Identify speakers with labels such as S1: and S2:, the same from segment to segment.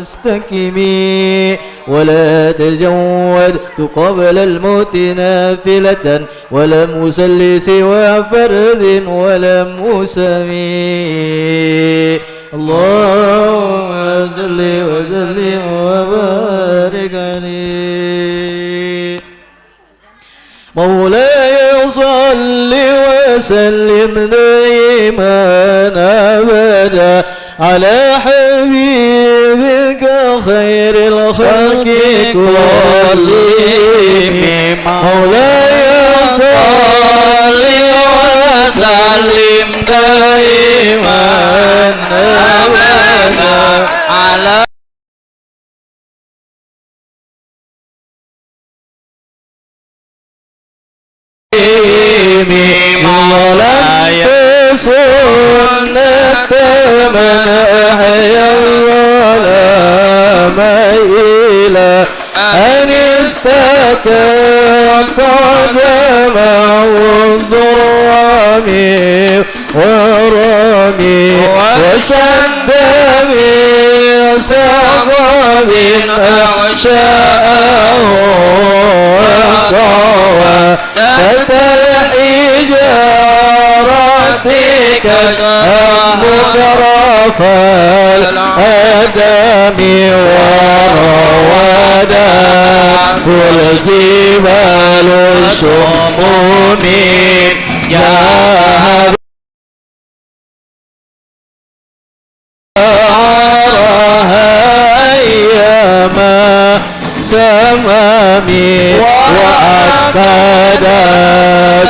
S1: مستكمي ولا تزودت قبل الموت نافلة ولم أصلي سوى فرد ولم أسمي اللهم صل وسلم وبارك عليه مولاي صل وسلم دائما أبدا على حبيبك خير الخلق كلهم مولاي صل وسلم دائما أبدا على مولاي سنة من أحيا الظلام إلى أن استكف قدمه الظلام ورمي وشد من سقم أعشاءه وقوى الحجارة مكرف الأدم ورودا كل جبال الشموم يا أيما سمامي وأكد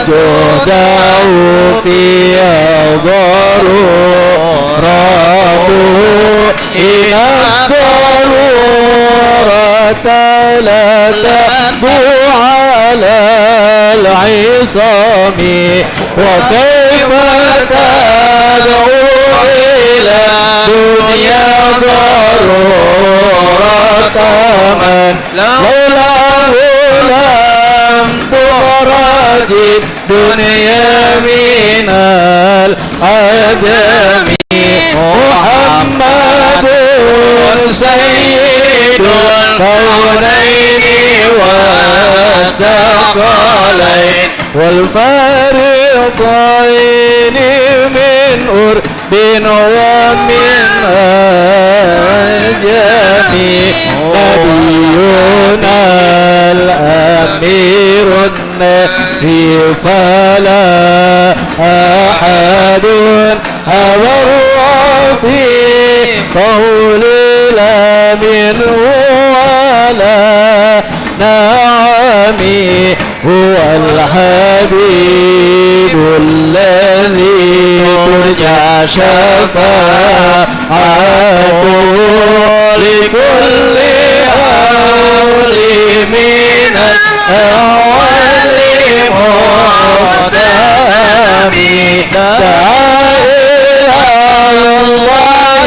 S1: جداه فيها ضرورته إن الضرورة لا تبدو على العصام وكيف تدعو إلى دنيا ضرورة من لولاه لم تخرج الدنيا من العدم محمد سيد الكونين والثقلين والفريقين من أرب ومن أجم نبينا الأمير النبي فلا أحد أبر في قول لا منه ولا نعمي هو الحبيب الذي ترجى شفاعته لكل أول من الأول مقدمي الله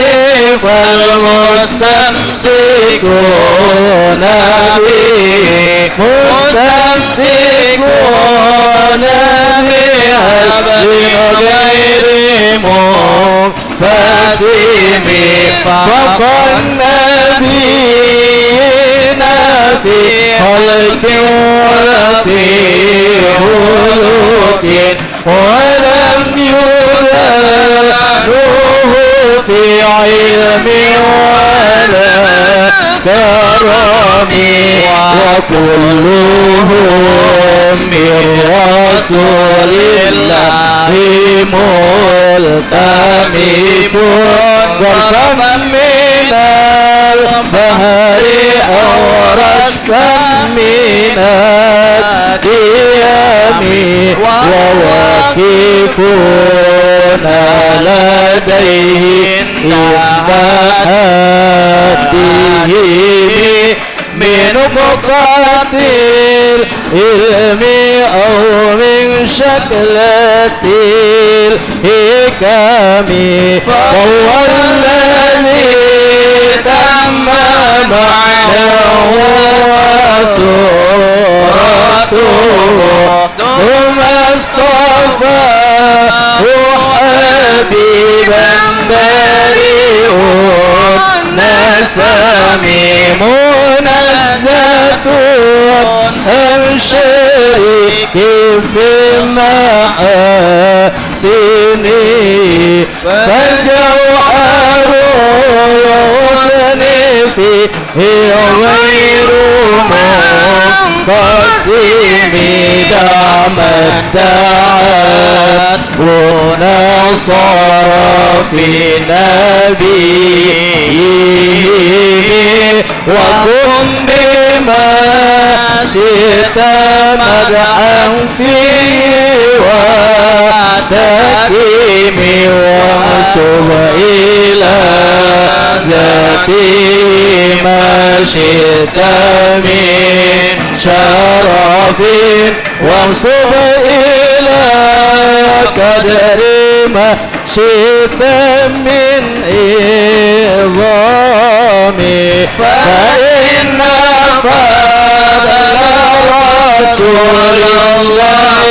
S1: فالمستمسكون به مستمسكون بحبل غير منفسم فوق النبيين في خلق وفي خلق ولم يولدوه في علم ولا كرم وكلهم من رسول الله ملتمس غرفا من البحر أو رشفا من الديام وواقفون لديه إباحته من نقطة العلم أو من شكلة الحكم فهو الذي تم معناه وصورته ثم اصطفاه حبيبا بريء الناس سمي منزة عن شريك في محاسنه فالجوهر يغني فيه غير منقسم دام الدعاء ونصر في نبيه وكن بما شئت مدحا فيه وتكيم وانسب إلى ذاته ما شئت من شرف وانسب إلى قدر ما شئت من عظام فإن فضل رسول الله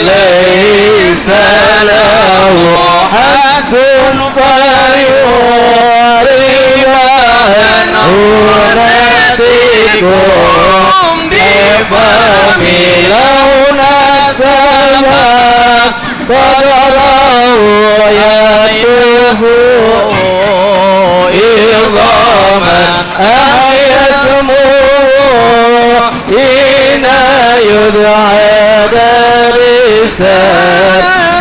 S1: ليس له حد فيوري ونأتيكم بفم لو نسب قدره يده إظاما أيسمه حين يدعى دارسا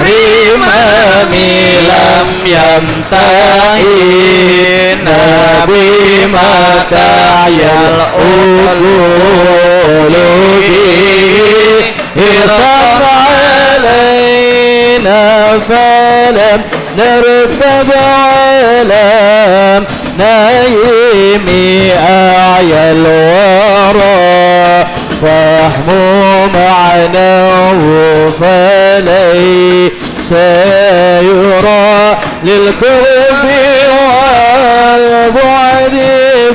S1: رمامي لم يمتحن بما تعيا الأقول به صبر علينا فلم نرتب علم نايم أعيا الورى فهم معناه فليس يرى للقرب والبعد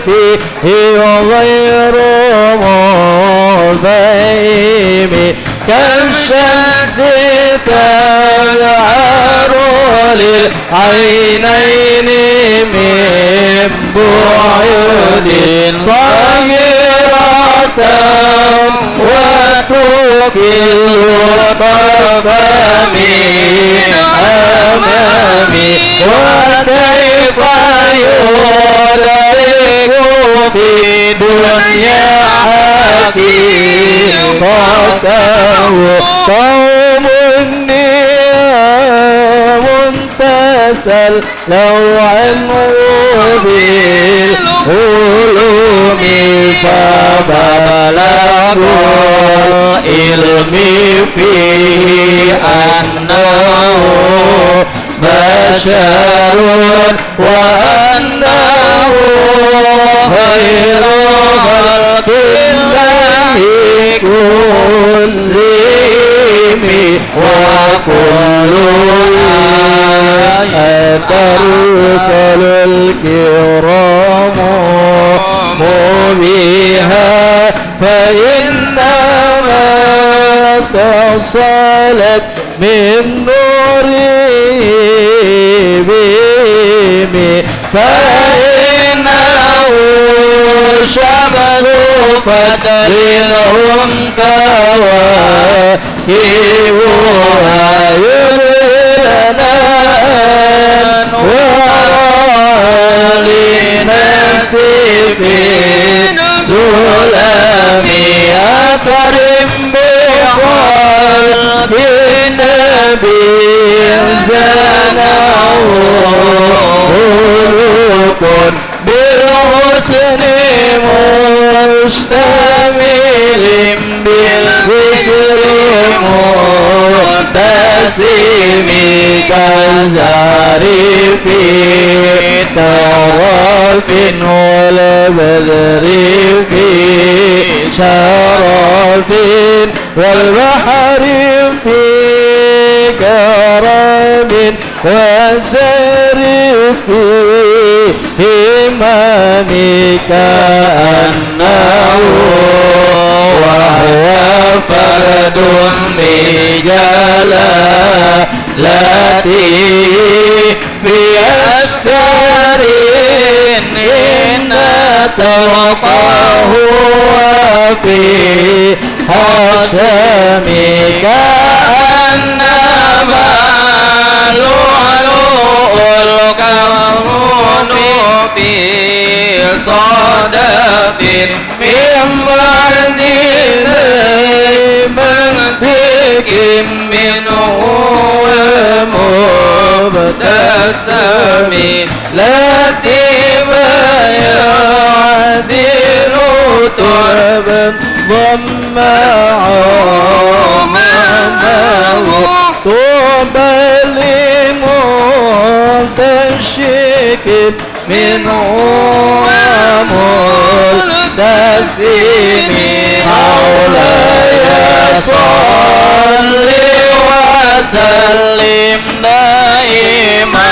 S1: فيه غير مضيم كالشمس تلعر للعينين من بعد صغيرة وتكل طرف من أمامي وكيف يدرك في دنيا حقيقته قوم النيام تسلوا عنه بالعلوم فبلغوا العلم فيه أنه بشر وأنه خير خلق الله كلهم وكل الرسل الكرام بها فإنما اتصلت من نوره بهم فإنه شمل فتلهم كواكبها يدلنا ولناس من ظلام أكرم بخلق النبي زناه خلق بالحسن مشتمل بالبشر متسم كالزهر في طرف والبدر في شرف والبحر في كرم والذر في همام كأنه وهو فرد بجلالته في أستار إن في حسمك أنما لؤلؤ الكون في صدف من ورد منطق منه المبتسم لطيف يعدل تربا ضم عمامه طوبى لمنتشك منه وملتزم مولاي صل وسلم دائما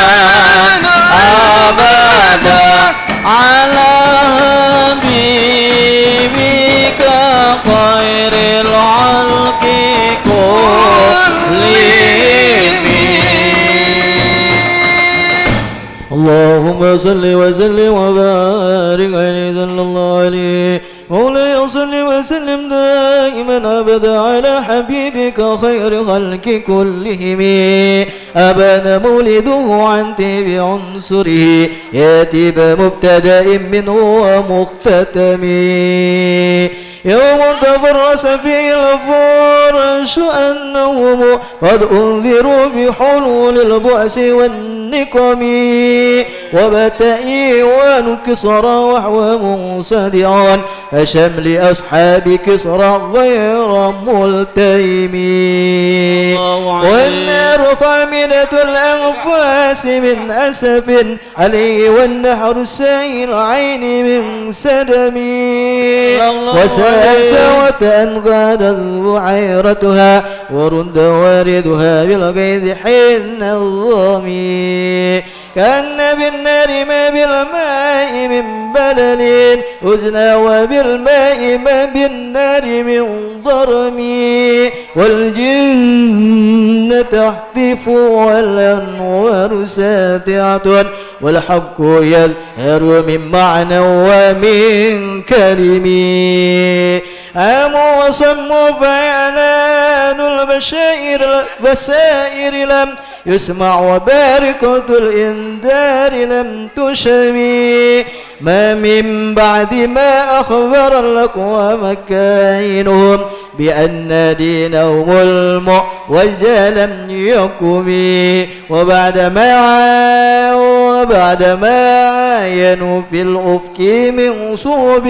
S1: أبدا على حبيبك خير الخلق كلهم. اللهم صل وسلم وبارك عليه صلى الله عليه مولاي صل وسلم دائما أبدا على حبيبك خير خلق كلهم. أبان مولده عن طيب عنصره يأتي بمبتدأ منه ومختتم يوم تفرس فيه الفرش أنهم قد أنذروا بحلول البؤس والنقم وبات إيوان كسرى وحو منصدعا شمل أصحاب كسرى غير ملتئم والنار خامدة الأنفاس من أسف عليه والنحر السائل عين من سدم وساسوت أن غادت بعيرتها ورد واردها بالغيظ حين الظمي كأن بالنار ما بالماء من بلل أزنى وبالماء ما بالنار من ضرم والجن تحتف والأنوار ساتعة والحق يظهر من معنى ومن كلمة أم وصم فإعلان البشائر لم يسمع وباركة الإنذار لم تشمي ما من بعد ما أخبر الأقوام كائنهم بأن دينهم المعوج لم يقم وبعد ما عاينوا في الأفق من صوب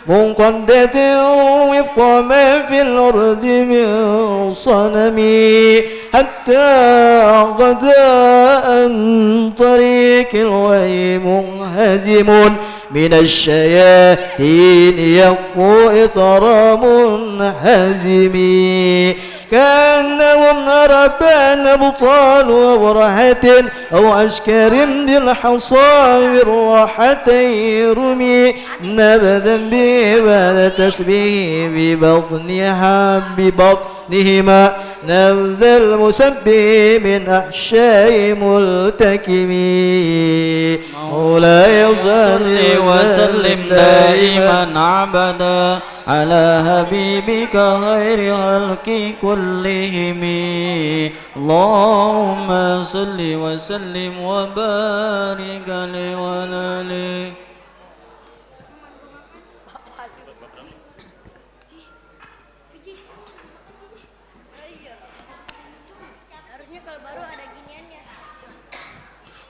S1: منقدة وفق ما في الأرض من صنم حتى غدا عن طريق الوحي منهزم من الشياطين يكفو إثر منهزم كأنهم ربان أبطال وبرهة أو أشكر بالحصى بالراحتين رمي نبذا بما تشبيه ببطنهما نبذ المسبي من أحشاء ملتكم مولاي صل وسلم دائما عبدا على حبيبك خير خلق كلهم اللهم صل وسلم وبارك عليه وعلى آله.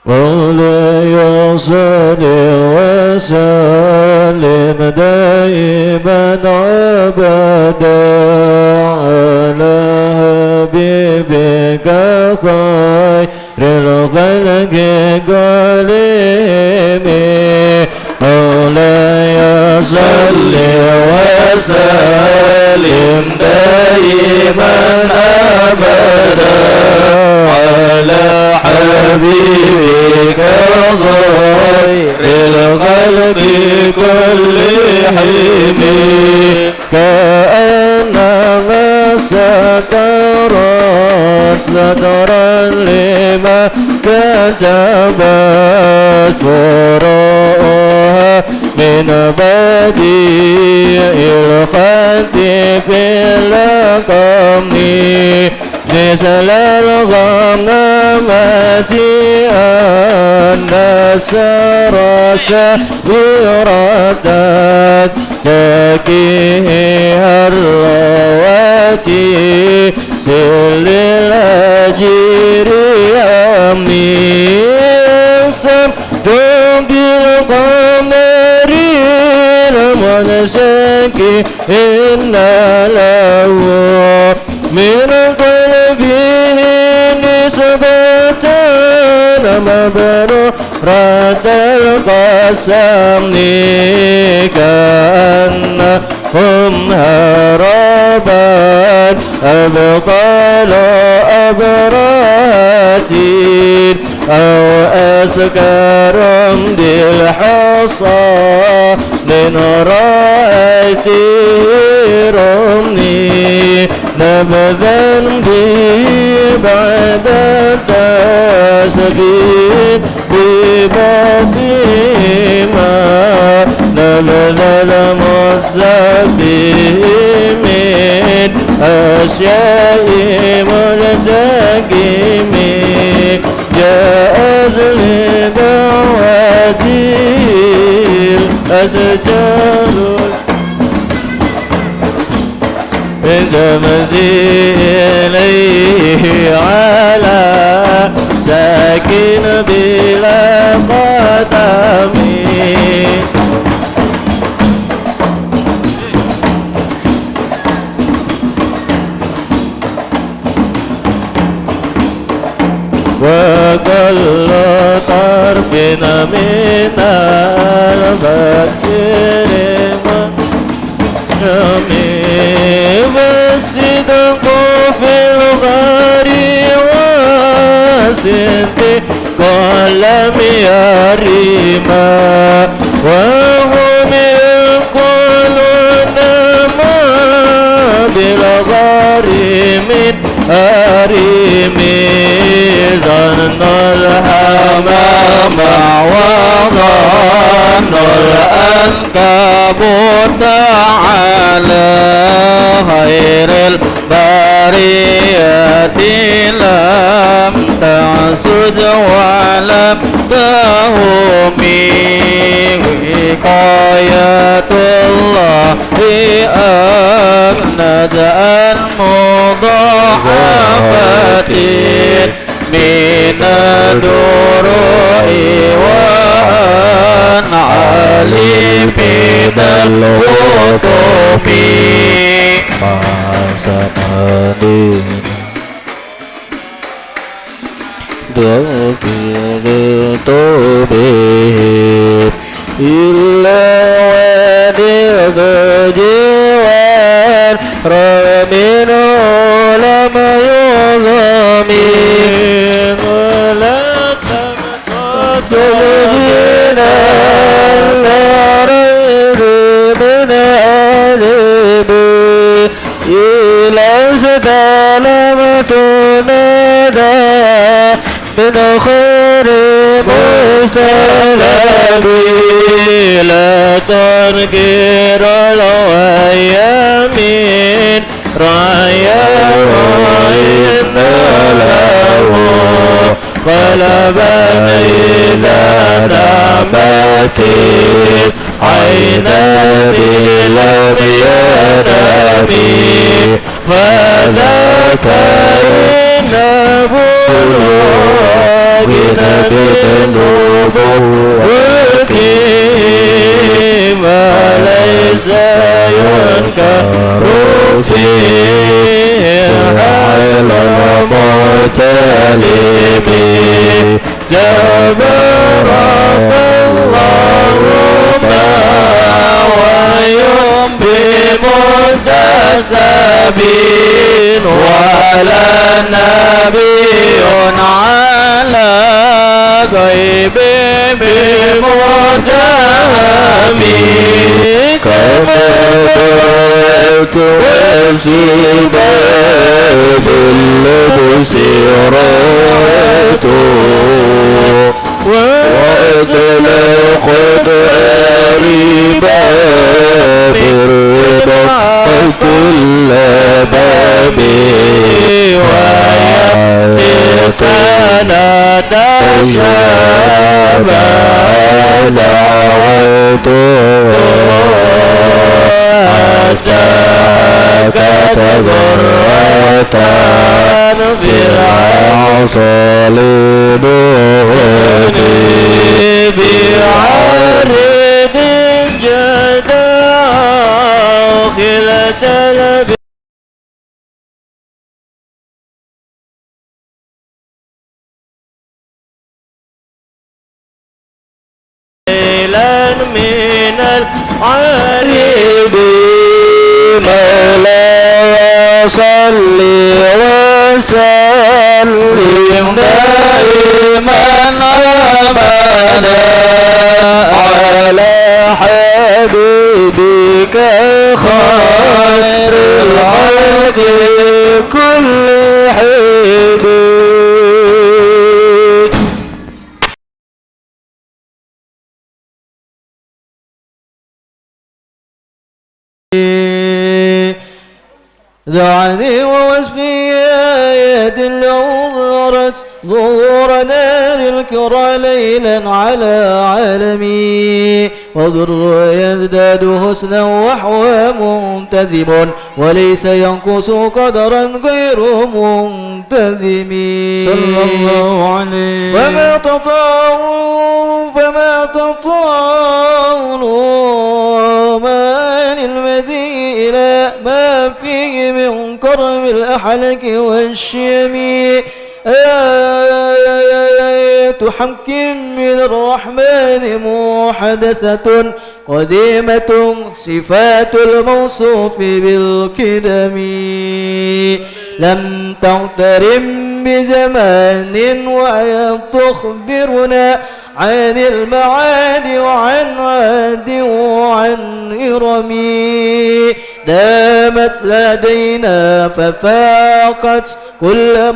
S1: مولاي صل وسلم دائما أبدا على حبيبك خير الخلق كلهم مولاي صل وسلم دائما أبدا على حبيبك خير الخلق كلهم كأنما سترت سترا لما كتبت فروعها من بديع الخير التي في القوم مثل الغمامة أن السرس يردد تكيه الرواتي سل الأجير يمين سمتم بالقمر المنشك إن له من قلبه نسبة مبرورة القسم كأنهم هربان أبطال أبراتين أو أسكر بالحصى من رأيته رمني نبذا به بعد التسبيح ببطيما نبذ المستبيح من أشياء ملتقم جاءز لدعواتي الأسجار إليه على ساكن بلا قدم وكل طرفنا من البكر والصدق في الغار وصدق لم يرما وهم يقولون ما بالغار من أريم ظن الحمام وظن الأنكبوت على خير البرية لم تسد ولم تهمي وقاية الله أغنت المضاعفات من الدروع وأنعالي من الوطم إلا ولد جوار رمين لم يظلمي ولا تمسك الجنة لا ريب من أذبي إلا ستلمت ندى من خير مستلبي لا تنكر الأيامين رايا وإن له قلبا إلى نعمتي عيناتي لم ينامي فذاك إنه بنبوتي ما ليس ينكر فيه حال المعتلم جبرك اللهم ويوم بمنتسبين وعلى نبي على غيب بمتهم كما قلت وسباب اللبس رأيت وأطلقت أريبا في الرضا كل باب ويأتي سند شابا دعوته أتاك تضرة في صليبوني بعرض جدا خلة البيت من العرب مولاي صل وسلم دائما أبدا على حبيبك خير الخلق كل حبيب. دعني ووصفي يد ظهرت ظهور نار الكرى ليلا على عالمي وضر يزداد حسنا وحوى منتزم وليس ينقص قدرا غير منتزم
S2: صلى الله عليه.
S1: فما تطاول ما للمدي إلى ما فيه من كرم الأحلك والشيم تحكم من الرحمن محدثة قديمة صفات الموصوف بالكدم لم تغترم بزمان وهي تخبرنا عن المعاد وعن عاد وعن إرم دامت لدينا ففاقت كل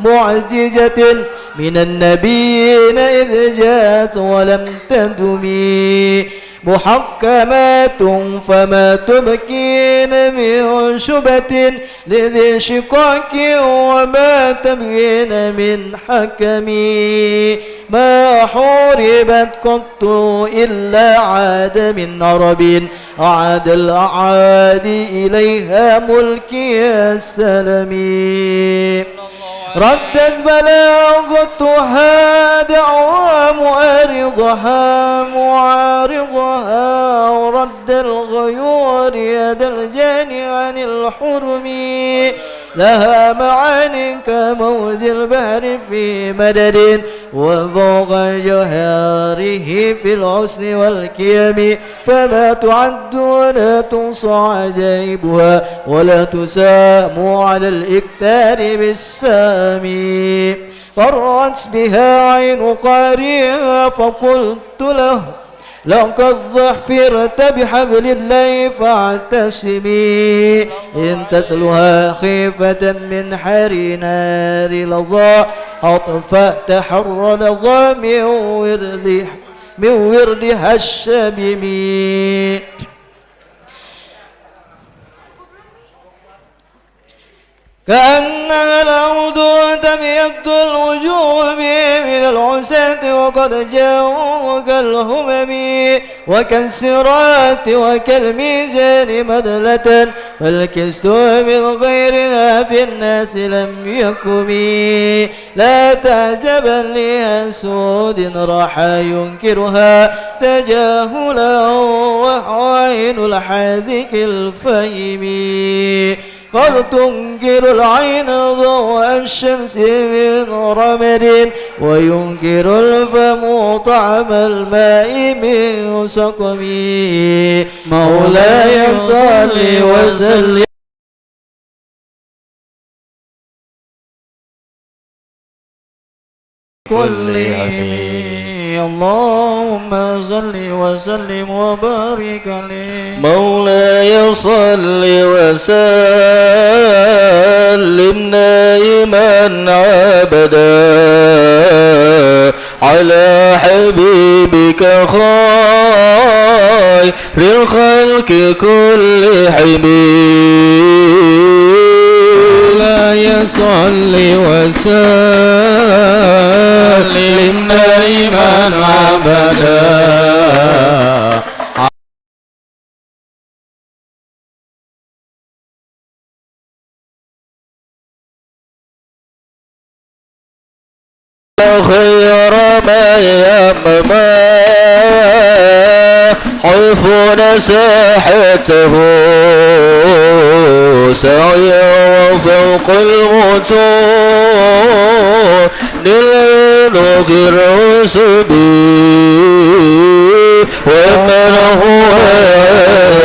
S1: معجزة من النبيين إذ جاءت ولم تدمي محكمات فما تبكين من شبة لذي شقاك وما تبين من حكمي ما حوربت قط إلا عاد من عرب أعاد الأعادي إليها ملكي السلمي ردت بلاغتها دعوى معارضها ورد الغيور يد الجاني عن الحرم لها معان كموج البحر في مدد وفوق جهاره في الحسن والكيم فما تعد ولا تحصى عجائبها ولا تسام على الإكثار بالسامي فرت بها عين قارئها فقلت له لقد ظفرت بحبل الله فاعتصمي إن تسلها خيفة من حر نار لظى أطفأت حر لظى من وردها الشبيم كأنها العود تبيض الوجوه من العساة وقد جاءوا كالهمم وكالسرات وكالميزان مدلة فالكست من غيرها في الناس لم يكن لا تعجبا لأسود راح ينكرها تجاهلا وعين الحاذق الفهم قد تنكر العين ضوء الشمس من رمد وينكر الفم طعم الماء من سقم مولاي صل وسلم كل اللهم صل وسلم وبارك عليه مولاي صل وسلم دائما عبدا على حبيبك خير خير الخلق كلهم
S2: لا يصلي وسلم دائما أبدا
S1: خير ما يمما حيث نساحته سعيا وفوق الموتور للعلوك الرسل ومن هو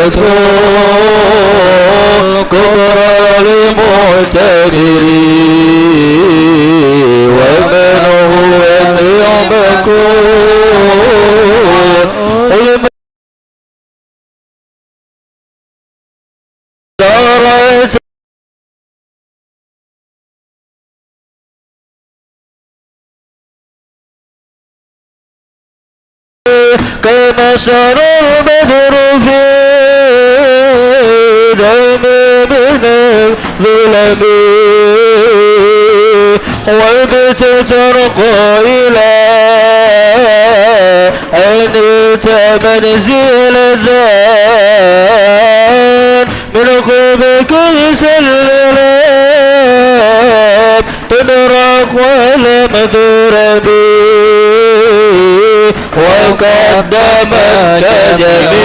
S1: يدور كبرى لمعتبرين ومن هو يعبكون كما سر البدر في دم من الظلم وبت ترقى إلى أن تمنزل الذات من قلبك يسلم تدرك ولم تربي وقدمت جميع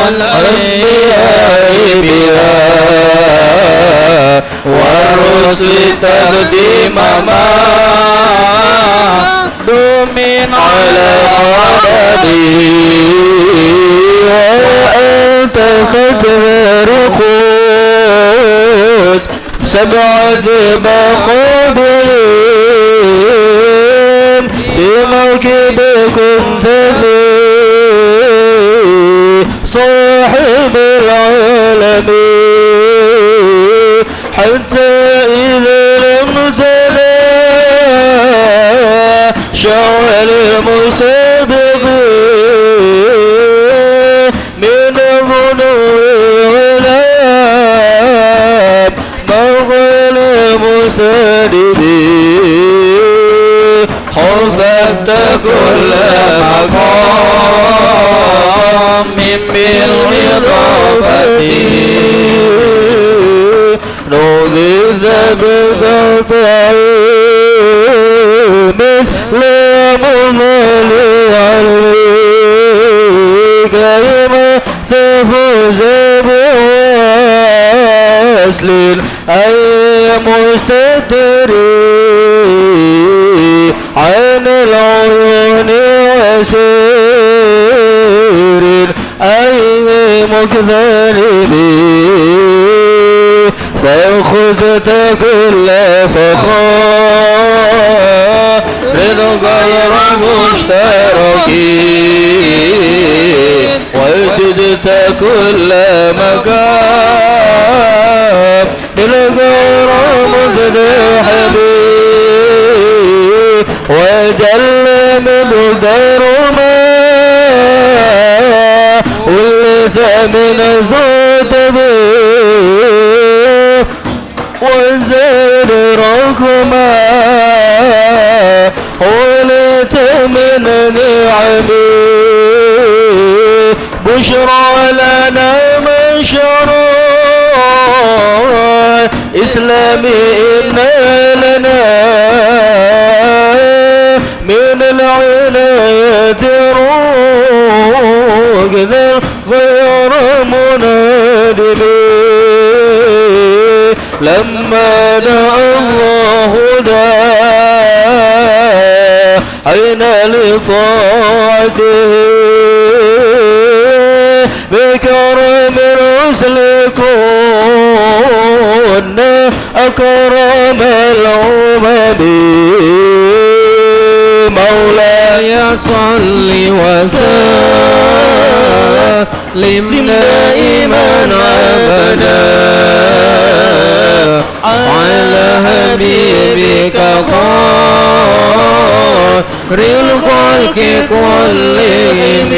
S1: الأنبياء بها والرسل تقديم ما دومين على قدمي وأنت خدر رقوس سبعة بقبل في موكبكم تفي صاحب العالمين حتى إذا لم تلا شعل المستبقين من الظنون والعاب مغل مسلمين حفظت كل مقام من بالإضافة نوذذ بقبعين مثل ممل عليك كلمة تفوز بوصل أي مستتري عين العيون وسير أي مكذنبين فأخذت كل فخار غير مشتركين وجدت كل مكان بالغير مزدحمين وجل من دار ما والثمن زود به وزاد ركما ولت من نعمي بشرى لنا من شرى إسلامي إن لنا من العناية روق غير منادم لما دعا الله داعينا لطاعته بكرم الرسل كنا أكرم الأمم مولاي
S2: صل وسلم دائما أبدا على حبيبك خير الخلق الخلق كلهم.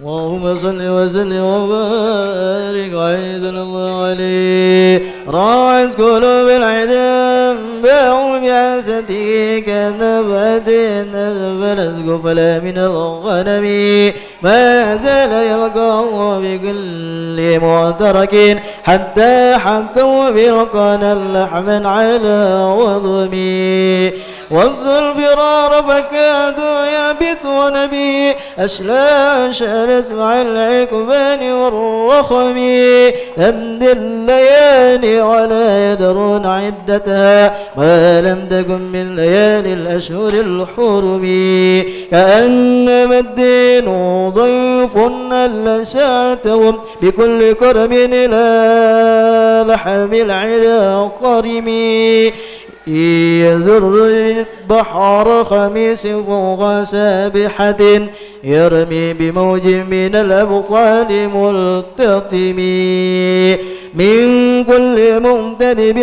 S3: اللهم صل وسلم وبارك عليه صلى الله عليه. راعت قلوب العدم باعوا بعثته كنبات نزفلت قفلا من الغنم. ما زال يلقاه بكل معترك حتى حكوا بالقنا لحما على وضمي. وابذوا الفرار فكادوا يبثون به أشلاء شالت مع العكبان والرخم. تمضي الليالي ولا يدرون عدتها ما لم تكن من ليالي الأشهر الحرم. كأنما الدين ضيف ألا ساعتهم بكل كرم إلى لحم العدا قرم. يزر البحر خميس فوق سابحة يرمي بموج من الأبطال ملتطم. من كل ممتدب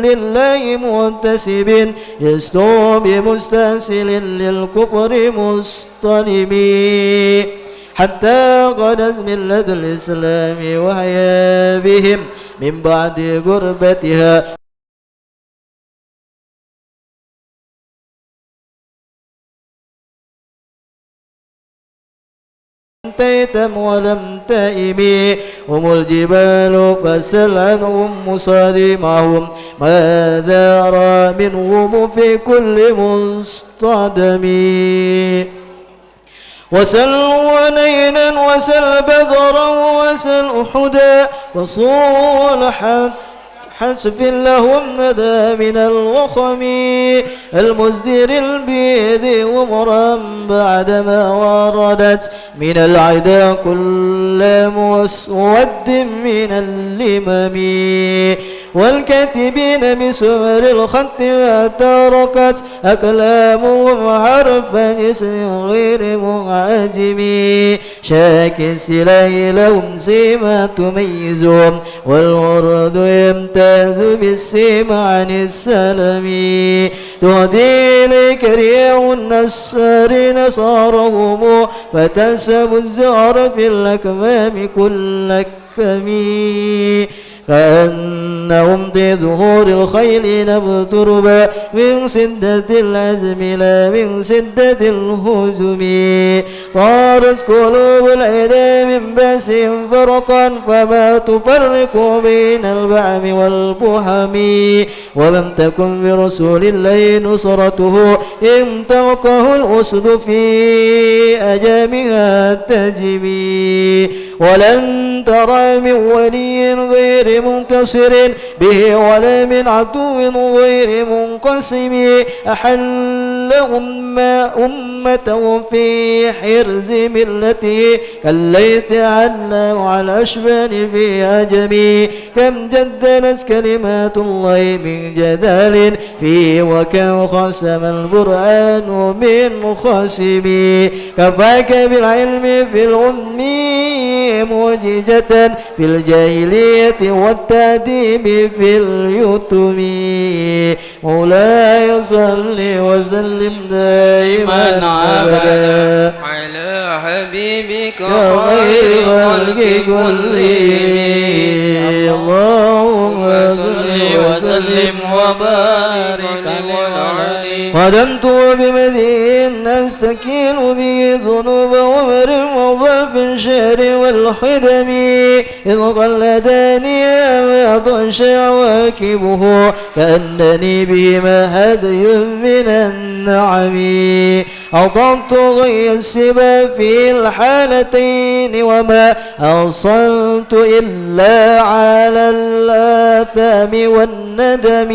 S3: لله منتسب يستو بمستسل للكفر مصطلم. حتى قدت ملة الإسلام وهي بهم من بعد غربتها تيتم ولم تئمي. هم الجبال فسل عنهم مصادمهم ماذا أرى منهم في كل مصطدم. وسل ونينا وسل بدرا وسل أحدا فصولحت حسف لهم ندى من الوخم. المزدر البيد ومرا بعدما وردت من العدا كل مسود من اللمم. والكاتبين بسمر الخط ما تركت أكلامهم حرفا اسم غير معجم. شاك السلاح لهم سيما تميزهم والورد يمتاز بالسيما عن السلم. تهدي إليك رياح النسار نصارهم فتنسب الزهر في الأكمام كل كمي. كأنهم في ظهور الخيل نبت ربا من سدة العزم لا من سدة الهزم. طارت قلوب العدا من باسهم فرقا فما تفرق بين البعم والبهم. ولم تكن برسول الله نصرته إن تركه الأسد في أجامها تجمي. ولن ترى من ولي غير منتصر به ولا من عدو غير منقسم. أحل أمته في حرز ملته كالليث علم على الأشبال في عجمي. كم جدلت كلمات الله من جدال فيه وكم خسم البرهان من خسم. كفاك بالعلم في الأمي معجزة في الجاهلية والتأديب في اليتم. مولاي صل وسلم دائما أبدا
S2: على حبيبك
S3: خير الخلق كلهم. اللهم صل وسلم وبارك عليه. قدمت بمدين أستكين به ذنوب عمر وضعف شهر والخدم. إذ قلداني أماض شواكبه كأنني بهما هدي من النعم. أطبت غي السبا في الحالتين وما أصلت إلا على الآثام والندم.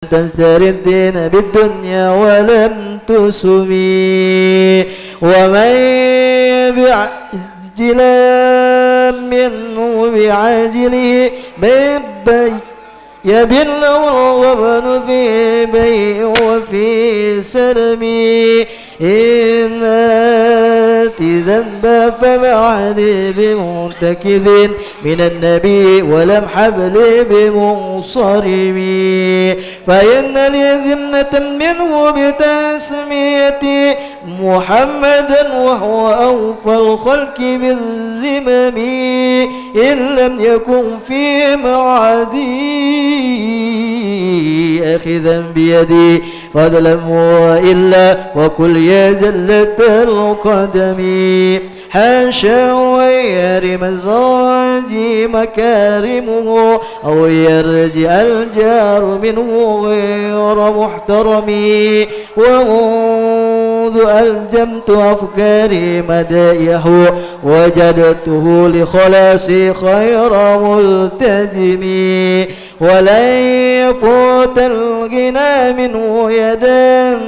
S3: تزدري الدين بالدنيا ولم تسمي. ومن متعجلا منه بعاجله يبل الغبن في بيء وفي سلم إن آتي ذنبا فمعدي بمرتكذ من النبي ولم حبل بمنصرم فإن لي ذمة منه بتسميتي محمدا وهو أوفى الخلق بالذمم إن لم يكن في معدي أخذا بيدي فضلا وإلا فكل يا زلة القدم حاشا ويرم الزواج مكارمه أو يرجع الجار منه غير محترم ومنذ ألجمت أفكاري مدائحه وجدته لخلاصي خير ملتزم ولن يفوت الغنى منه يدا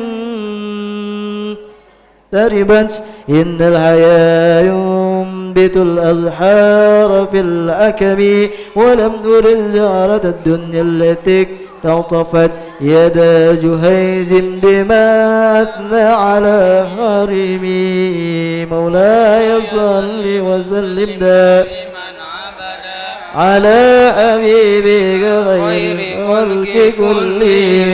S3: تربت إن الحياة ينبت الأزحار في الأكم ولم ترد زهرة الدنيا التي اقتطفت يد جهيز بما أثنى على حرمي مولاي صل وسلم دائما على حبيبك خير الخلق كلهم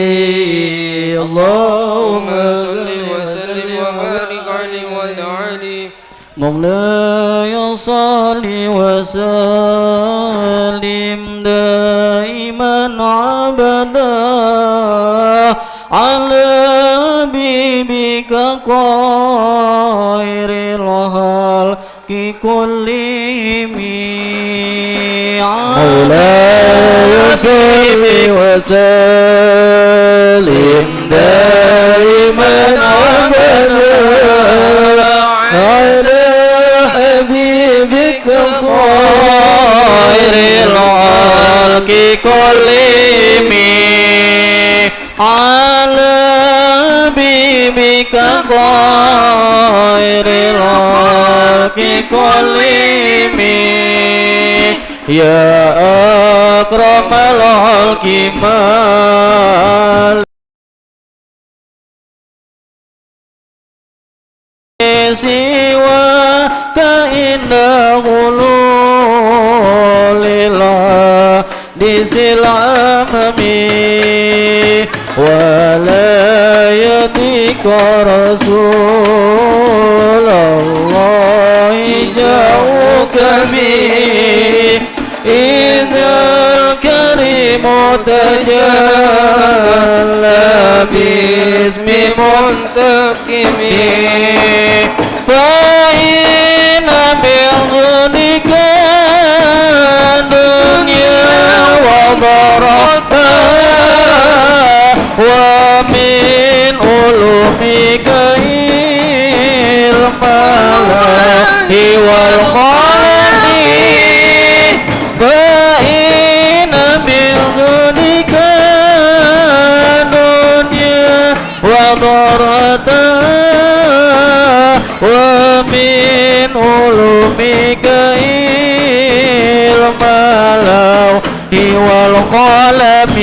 S3: اللهم صل وسلم وبارك عليه وعلى آله مولاي صل وسلم دائما عبدا على حبيبك خير الخلق كلهم مولاي صل وسلم دائما أبدا على حبيبك خير الخلق كلهم على حبيبك خير الخلق كلهم يا أكرم الخلق ما سواك إنه لله لسلامه ولا يديك رسول الله جاءوك به إذا الكريم تجلى باسم منتقم فإن بغنك دنيا وضرتها ومن علومك علم الله والخلق فإن بغنك دنيا وضرتها ومن علومك علم اللوح والقلم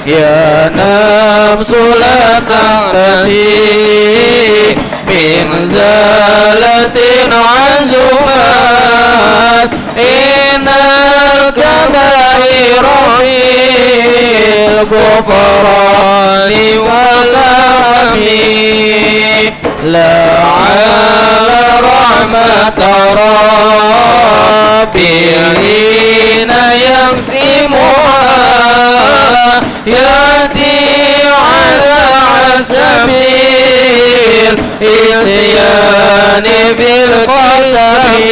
S3: يا نفس لا تهتدي من زالة عن زمان إن الكبائر في الغفران والأمن لعل رحمة ربي حين يقسمها يأتي على حسب الإسيان بالقسم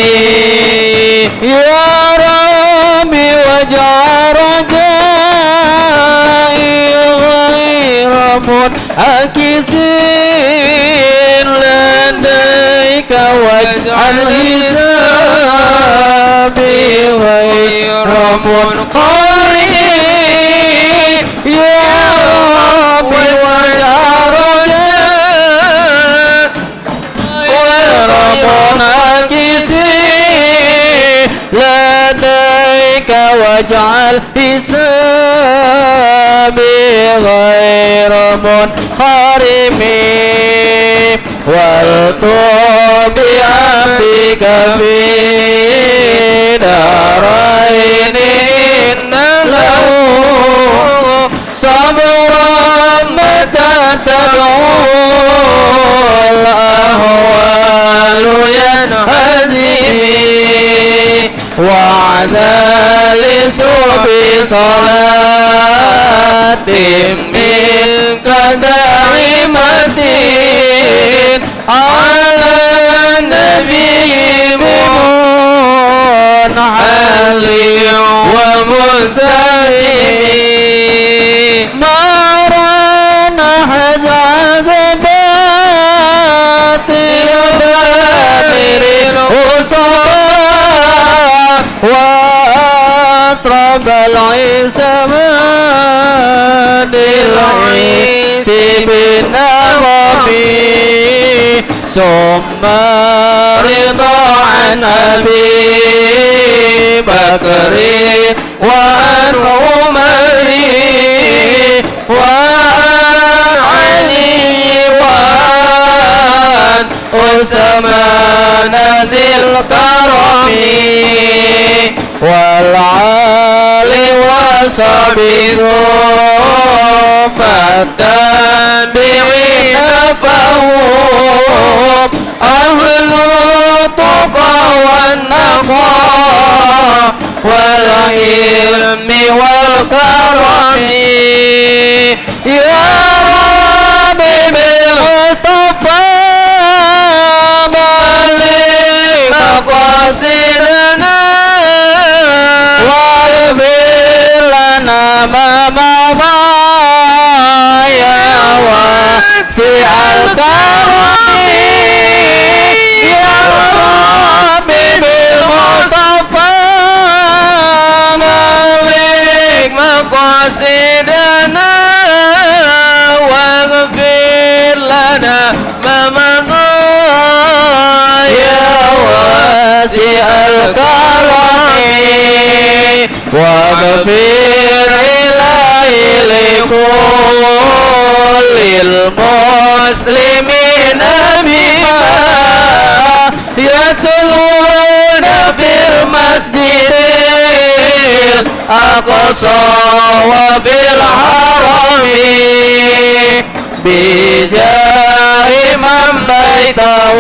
S3: يا ربي واجعل رجائي غير منعكسين لديك واجعل حسابي غير منقرب يا ربي واجعل رجائي غير منعكسين واجعل حسابي غير منحرم والطب بعفوك في دارين إن له صبرا متى تدعو الأهوال ينهزم وعدا لسوء صلاة منك دائمة على النبي منحل ومسلم مرنا حزب باطل بامر الأصاب وأطرب العيسى من العيس بالنظم ثم رضا عن أبي بكر وعن عمر وعن علي وعن عثمان ذي الكرم والعال وصحبه فالتابعين فهم أهل التقى والنقاء والعلم والكرم يا ربي بالمصطفى بلغ مقاصدنا واغفر لنا ما مضى يا واسع الكرم يا ربي بالمصطفى بلغ مقاصدنا واغفر لنا ما مضى يا واسع الكرم واغفر إلهي لكل المسلمين بما يتلون في المسجد الأقصى وبالحرم بجاه من بيته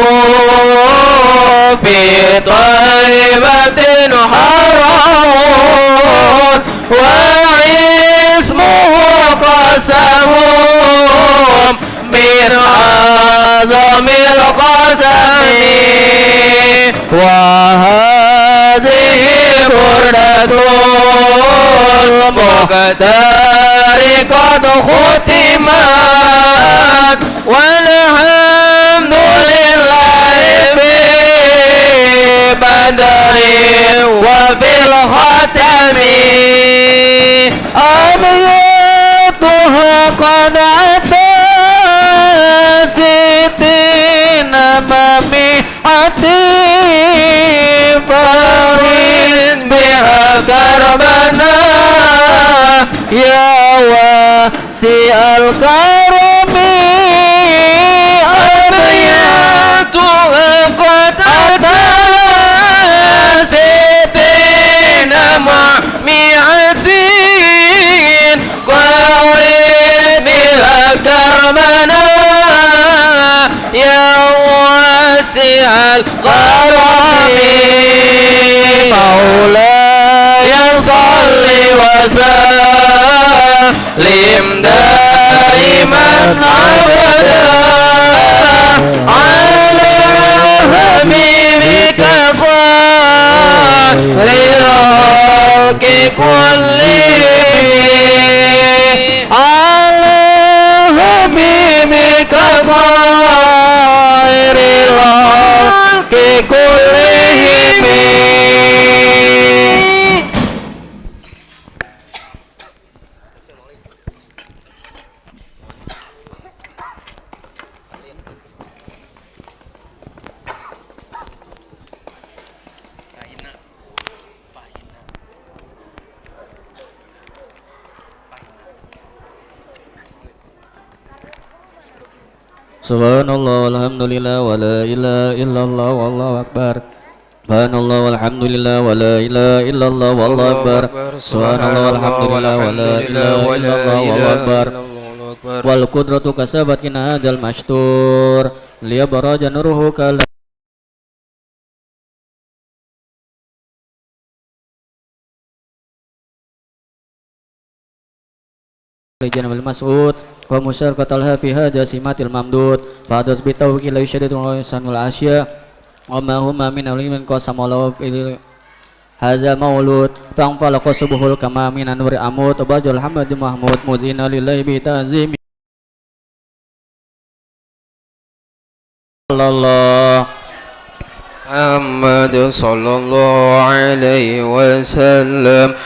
S3: في طيبة حرام واسمه قسم من أعظم القسم وهذه بردة المقدار قد ختمت والحمد لله في بدر وفي الختم أبيضها قد أتى ستين مميحة فرد بها كربنا يا واسع الكرم أبيضها قد أتى ستين مميحة فرد بها كربنا يا واسع الكرم مولاي صل وسلم دائما أبدا على حبيبك خير الخلق كلهم على حبيبك خير الخلق كلهم Subhanallah walhamdulillah wa la ilaha illallah wallahu akbar. Subhanallah walhamdulillah wa la ilaha illallah wallahu akbar. Subhanallah walhamdulillah wa la ilaha illallah wallahu akbar. Wal qudratu kasabat kina hadal mashtur liya baraja nuruhu kala Lijana bil mas'ud wa musyarakatal hafiha jasimatil mamdud fa'adus bitawki la yushadidu sanul asya wa ma huma min awlimin qasamalaw il hadza maulud fa'anfalaqa subuhul kama min anwari amud tabajul hamad mahmud mudina lillahi bi ta'zimi Allah
S2: Muhammad sallallahu alaihi wasallam.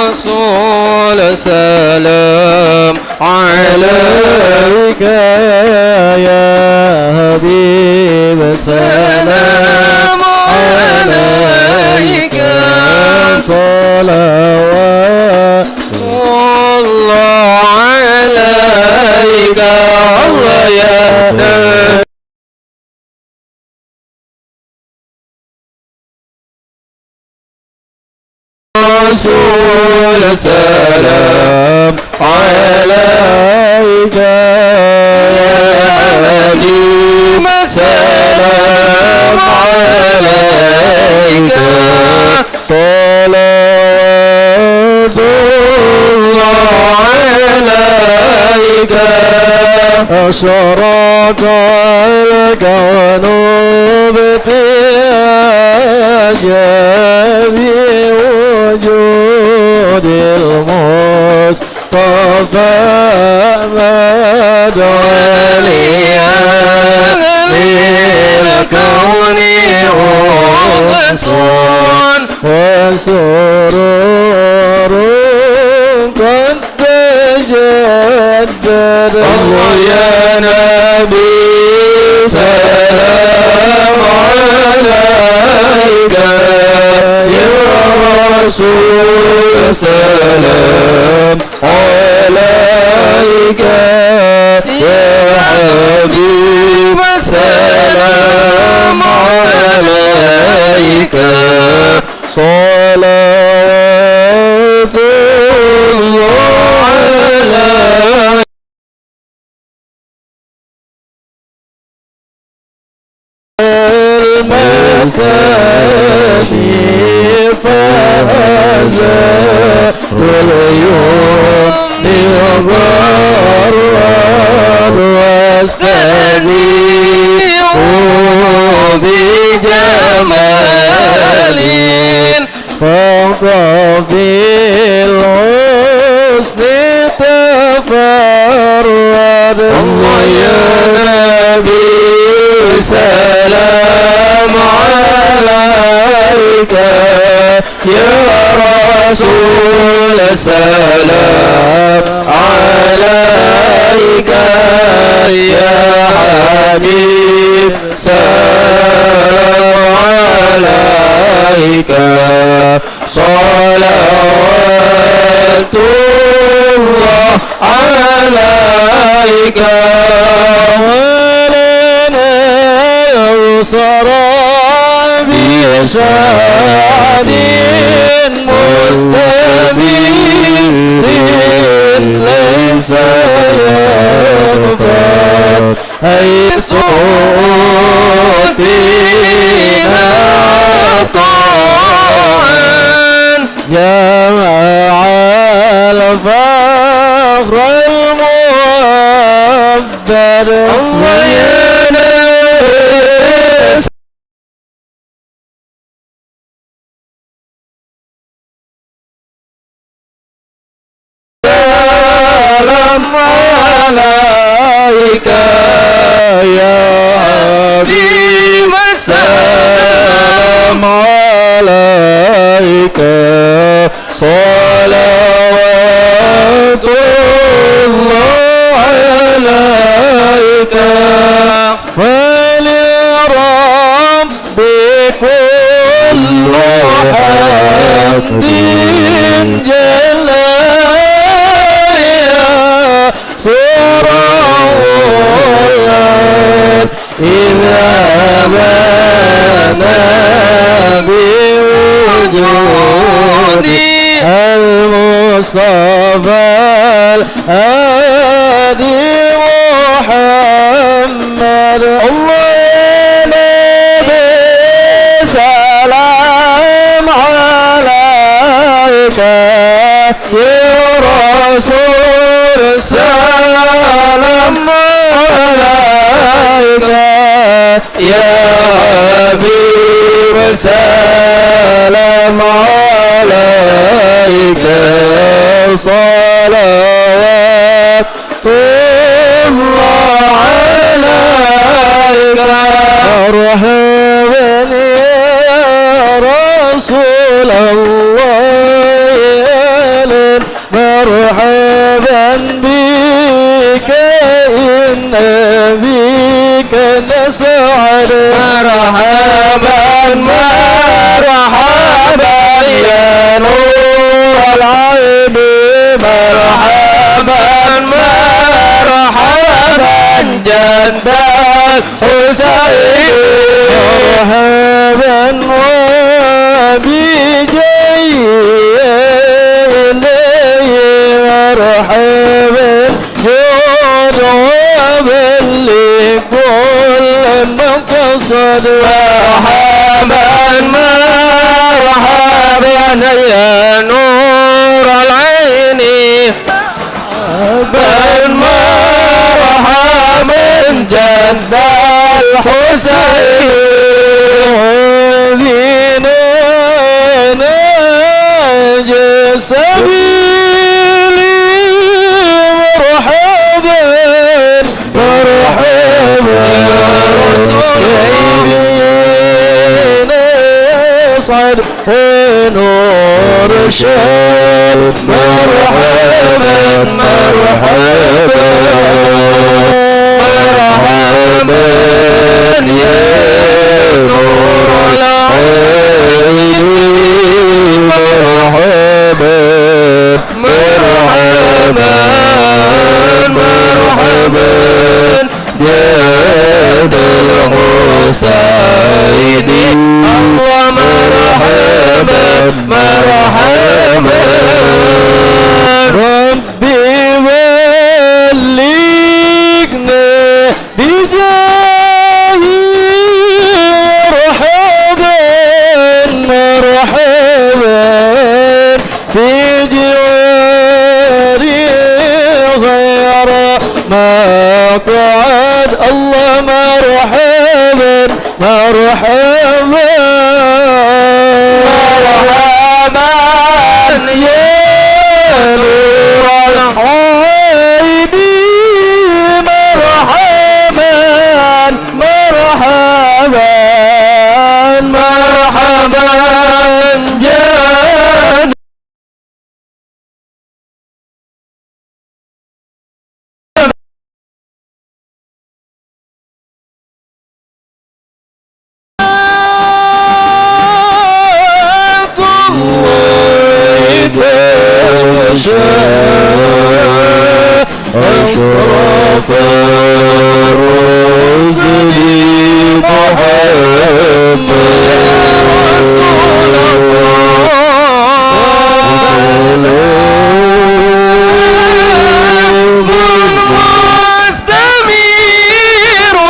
S2: رسول سلام عليك
S3: يا حبيب
S2: سلام عليك
S3: صلوات
S2: الله عليك الله يا نبي رسول سلام عليك يا حبيب سلام عليك
S3: صلوات
S2: الله عليك
S3: أشرق الكون بإعجاب وجود المصطفى مدعيا
S2: للكون وغصون
S3: وسرور قد تجدد
S2: الله يا نبي سلام عليك يا رسول سلام عليك يا حبيب سلام عليك
S3: صلوات
S2: الله عليك
S3: المثاني فاز واليوم ليغرر واستنيع بجمال فوق بالحسن تفرد
S2: الله يا نبي سلام عليك يا رسول سلام عليك يا حبيب سلام عليك صلوات الله عليك
S3: ولنا يبصر بشان مستبين ليس ينفر أي صوتنا طاعا جمع الفخر المؤبد
S2: الله يا ناس سلام عليك
S3: يا
S2: حبيب سلام
S3: عليك صلوات الله عليك
S2: والسلام عليك صلوات الله عليك مرحبا يا رسول الله مرحبا بك إن بك نسعد مرحبا مرحبا يا نور العين مرحبا مرحبا جد الحسين مرحبا وبجي مرحبا جربا لكل مقصد مرحبا مرحبا يا نور العين مرحبا جد الحسين ناجى سبيلي مرحبا مرحبا صعد ونور الشام مرحبا مرحبا مرحبا يا نور العين مرحبا مرحبا مرحبا يا ذا الحسين الله مرحبا مرحبا ربي بلغنا بجاهي مرحبا مرحبا في جواري غير ما قعد الله مرحبا مرحبا مرحبا يا نور العين مرحبا مرحبا مرحبا جاد أشرف الرسل محمد رسول الله مستميرون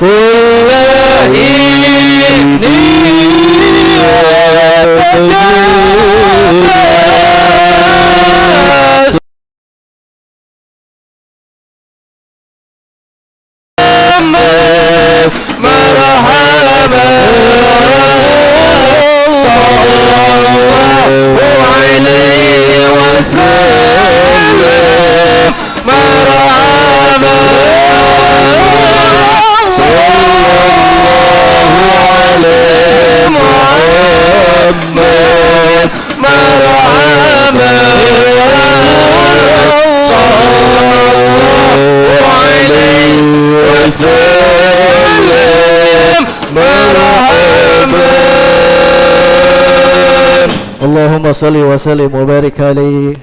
S2: والله مرحبا صلى الله عليه وسلم مرحبا صلى الله عليه محمد مرحبا صلى الله عليه وسلم مرحبا اللهم صل وسلم وبارك عليه.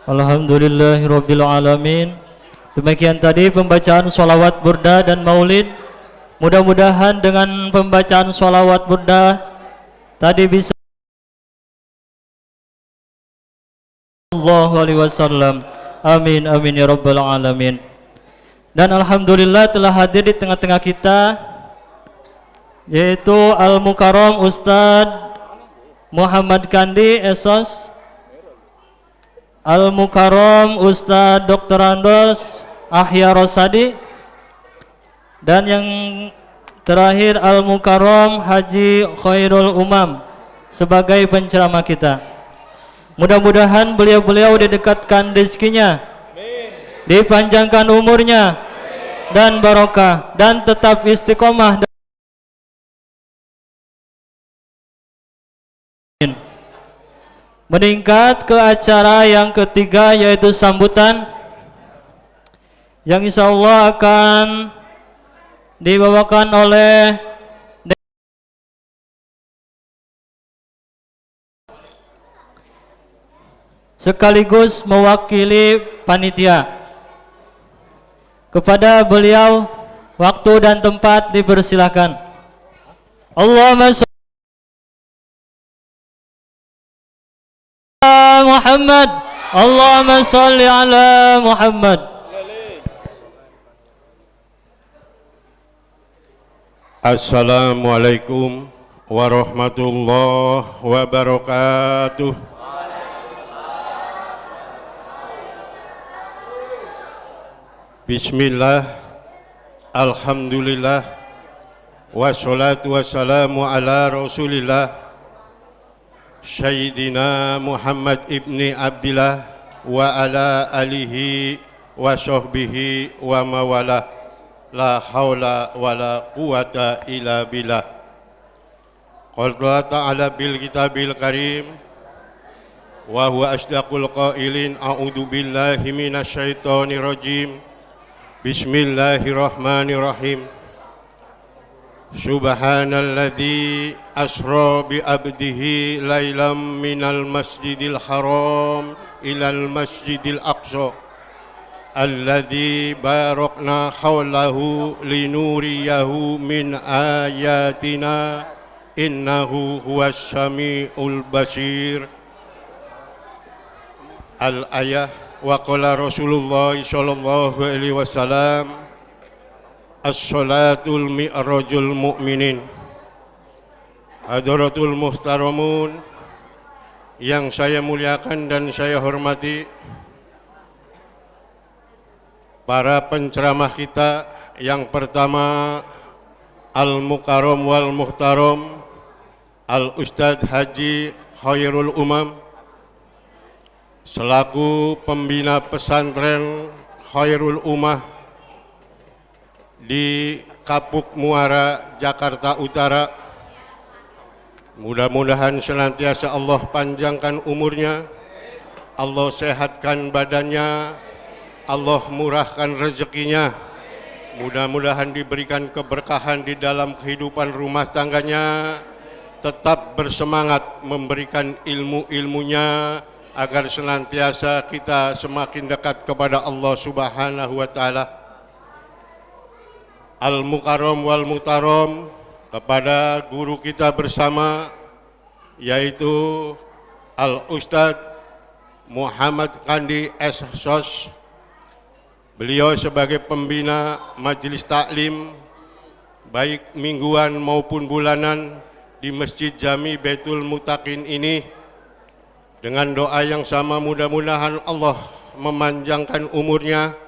S4: Alhamdulillahirrabbilalamin. Demikian tadi pembacaan sholawat burda dan maulid. Mudah-mudahan dengan pembacaan sholawat burda tadi bisa Sallallahu alaihi wasallam. Amin amin ya rabbal alamin. Dan alhamdulillah telah hadir di tengah-tengah kita yaitu Al Mukarram Ustadz Muhammad Kandi Esos, Al Mukarram Ustadz Dr. Andos Ahya Rosadi, dan yang terakhir Al Mukarram Haji Khairul Umam sebagai penceramah kita. Mudah-mudahan beliau-beliau didekatkan rezekinya, dipanjangkan umurnya dan barokah, dan tetap istiqomah. Meningkat ke acara yang ketiga yaitu sambutan yang insya Allah akan dibawakan oleh sekaligus mewakili panitia. Kepada beliau waktu dan tempat dipersilakan. Allahumma sholli ala Muhammad, Allahumma sholli ala Muhammad.
S5: Assalamualaikum warahmatullahi wabarakatuh. Bismillah, alhamdulillah, wassalatu wassalamu ala rasulillah Sayyidina Muhammad ibni Abdillah wa ala alihi wa sahbihi wa mawalah. La hawla wa la quwata illa billah. Qala ta'ala bil kitabil karim wa huwa asdaqul qailin, a'udzu billahi minasy syaithanir rajim. Bismillahirrahmanirrahim. Subhanalladzi asra bi abdihi lailam minal masjidil haram ilal masjidil aqsa alladzi barakna hawlahu linuriyahu min ayatina innahu huwas samiul basir. Al-ayah. Wa qala Rasulullah sallallahu alaihi wasallam, as-salatul mi'rajul mu'minin. Hadratul muhtaramun yang saya muliakan dan saya hormati, para penceramah kita, yang pertama Al Mukarram wal Muhtaram Al Ustadz Haji Khairul Umam selaku pembina pesantren Khairul Ummah di Kapuk Muara, Jakarta Utara. Mudah-mudahan senantiasa Allah panjangkan umurnya, Allah sehatkan badannya, Allah murahkan rezekinya. Mudah-mudahan diberikan keberkahan di dalam kehidupan rumah tangganya, tetap bersemangat memberikan ilmu-ilmunya, agar senantiasa kita semakin dekat kepada Allah Subhanahu wa Ta'ala. Al Mukarram wal Muhtaram, kepada guru kita bersama yaitu Al Ustadz Muhammad Kandi Esos. Beliau sebagai pembina majelis taklim baik mingguan maupun bulanan di Masjid Jami Baitul Muttaqin ini. Dengan doa yang sama, mudah-mudahan Allah memanjangkan umurnya,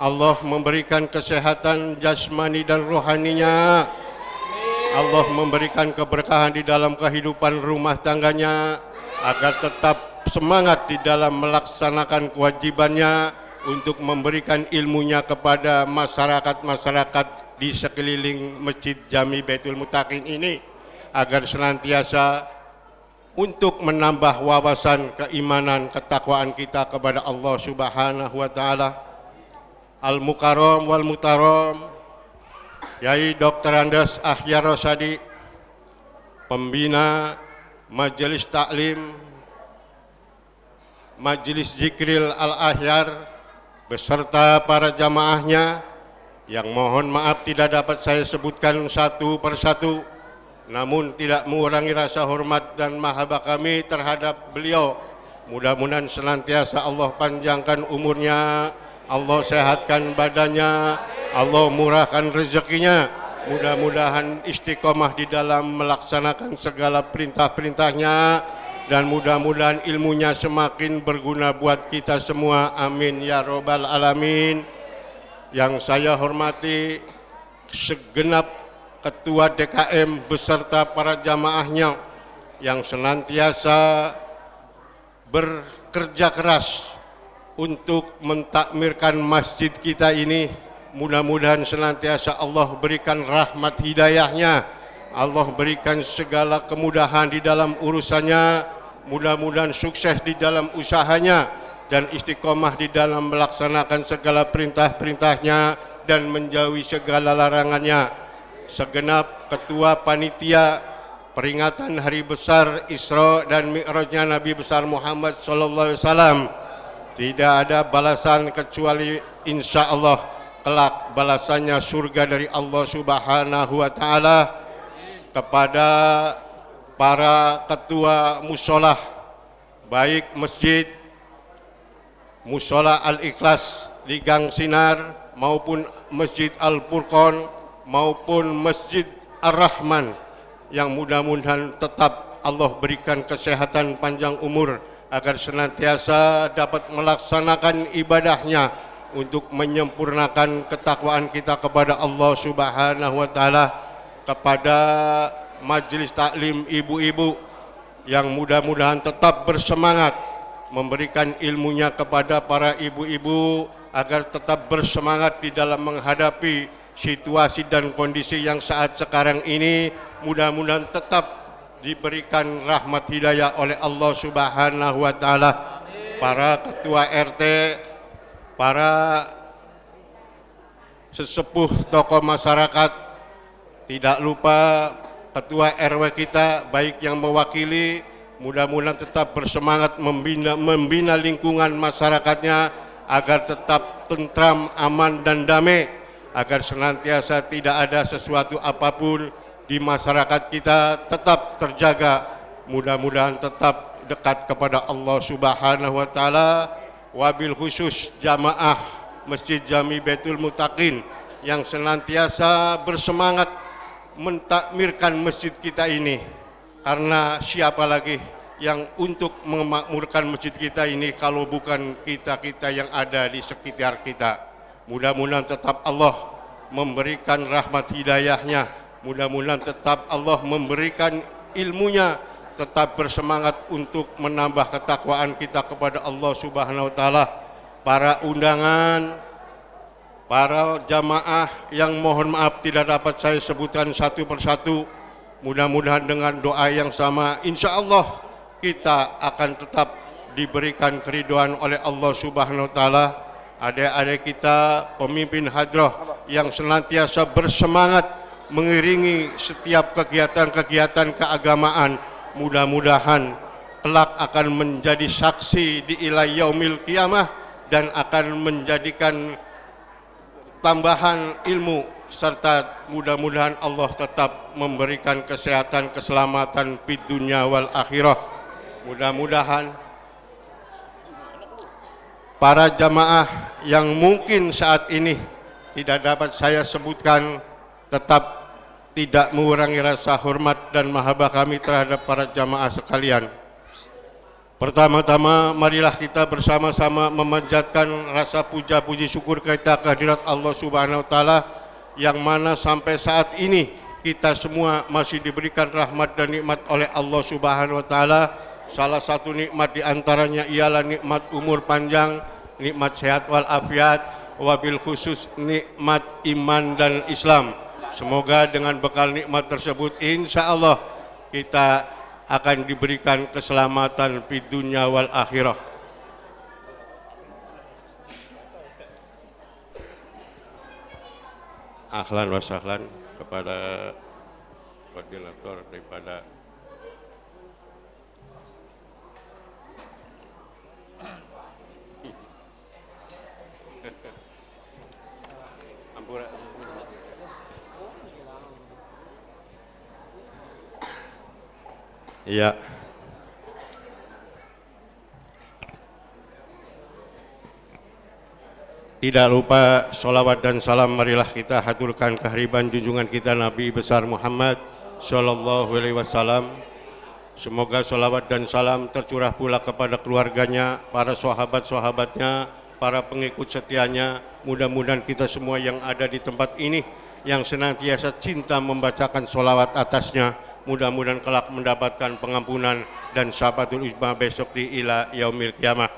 S5: Allah memberikan kesehatan jasmani dan rohaninya, Allah memberikan keberkahan di dalam kehidupan rumah tangganya, agar tetap semangat di dalam melaksanakan kewajibannya untuk memberikan ilmunya kepada masyarakat-masyarakat di sekeliling Masjid Jami Baitul Muttaqin ini, agar senantiasa untuk menambah wawasan keimanan ketakwaan kita kepada Allah Subhanahu wa Ta'ala. Al Mukarram wal Muhtaram Yai Dr. Andos Ahya Rosadi, pembina Majelis Taklim Majelis Zikril Al-Ahyar beserta para jamaahnya yang mohon maaf tidak dapat saya sebutkan satu persatu. namun tidak mengurangi rasa hormat dan mahabbah kami terhadap beliau. Mudah-mudahan senantiasa Allah panjangkan umurnya, Allah sehatkan badannya, Allah murahkan rezekinya. Mudah-mudahan istiqomah di dalam melaksanakan segala perintah-perintahnya, dan mudah-mudahan ilmunya semakin berguna buat kita semua. Amin ya robbal alamin. Yang saya hormati segenap Ketua DKM beserta para jamaahnya yang senantiasa bekerja keras untuk mentakmirkan masjid kita ini. Mudah-mudahan senantiasa Allah berikan rahmat hidayahnya, Allah berikan segala kemudahan di dalam urusannya, mudah-mudahan sukses di dalam usahanya dan istiqomah di dalam melaksanakan segala perintah-perintahnya dan menjauhi segala larangannya. Segenap ketua panitia peringatan hari besar Isra dan Mi'rajnya Nabi besar Muhammad sallallahu alaihi wasallam, tidak ada balasan kecuali insya Allah kelak balasannya surga dari Allah Subhanahu wa taala. Kepada para ketua musolah, baik masjid Musola Al-Ikhlas di Gang Sinar maupun Masjid Al-Furqon maupun Masjid Ar-Rahman, yang mudah-mudahan tetap Allah berikan kesehatan panjang umur agar senantiasa dapat melaksanakan ibadahnya untuk menyempurnakan ketakwaan kita kepada Allah Subhanahu wa taala. Kepada majelis taklim ibu-ibu yang mudah-mudahan tetap bersemangat memberikan ilmunya kepada para ibu-ibu agar tetap bersemangat di dalam menghadapi situasi dan kondisi yang saat sekarang ini, mudah-mudahan tetap diberikan rahmat hidayah oleh Allah Subhanahu wa taala. Para ketua RT, para sesepuh tokoh masyarakat, tidak lupa ketua RW kita baik yang mewakili, mudah-mudahan tetap bersemangat membina lingkungan masyarakatnya agar tetap tentram, aman dan damai, agar senantiasa tidak ada sesuatu apapun di masyarakat kita tetap terjaga, mudah-mudahan tetap dekat kepada Allah Subhanahu wa taala. Wabil khusus jamaah Masjid Jami Baitul Muttaqin yang senantiasa bersemangat mentakmirkan masjid kita ini, karena siapa lagi yang untuk memakmurkan masjid kita ini kalau bukan kita-kita yang ada di sekitar kita. Mudah-mudahan tetap Allah memberikan rahmat hidayahnya, mudah-mudahan tetap Allah memberikan ilmunya, tetap bersemangat untuk menambah ketakwaan kita kepada Allah Subhanahu wa taala. Para undangan, para jamaah yang mohon maaf tidak dapat saya sebutkan satu persatu, mudah-mudahan dengan doa yang sama insya Allah kita akan tetap diberikan keridhaan oleh Allah Subhanahu wa taala. Adik-adik kita pemimpin hadrah yang senantiasa bersemangat mengiringi setiap kegiatan-kegiatan keagamaan, mudah-mudahan kelak akan menjadi saksi di ila yaumil qiyamah dan akan menjadikan tambahan ilmu, serta mudah-mudahan Allah tetap memberikan kesehatan, keselamatan di dunia wal akhirah. Mudah-mudahan para jamaah yang mungkin saat ini tidak dapat saya sebutkan tetap tidak mengurangi rasa hormat dan mahabbah kami terhadap para jamaah sekalian. Pertama-tama marilah kita bersama-sama memanjatkan rasa puja-puji syukur kita kehadirat Allah Subhanahu wa taala, yang mana sampai saat ini kita semua masih diberikan rahmat dan nikmat oleh Allah Subhanahu wa taala. Salah satu nikmat diantaranya ialah nikmat umur panjang, nikmat sehat walafiat, wabil khusus nikmat iman dan Islam. Semoga dengan bekal nikmat tersebut insya Allah kita akan diberikan keselamatan di dunia wal akhirah. Ahlan wa sahlan kepada koordinator daripada Ampura. Ya. Tidak lupa sholawat dan salam marilah kita haturkan kehadiran junjungan kita Nabi besar Muhammad Sallallahu Alaihi Wasallam. Semoga sholawat dan salam tercurah pula kepada keluarganya, para sahabat-sahabatnya, para pengikut setianya. Mudah-mudahan kita semua yang ada di tempat ini yang senantiasa cinta membacakan sholawat atasnya, mudah-mudahan kelak mendapatkan pengampunan dan syafaatul uzma besok di ila yaumil qiyamah.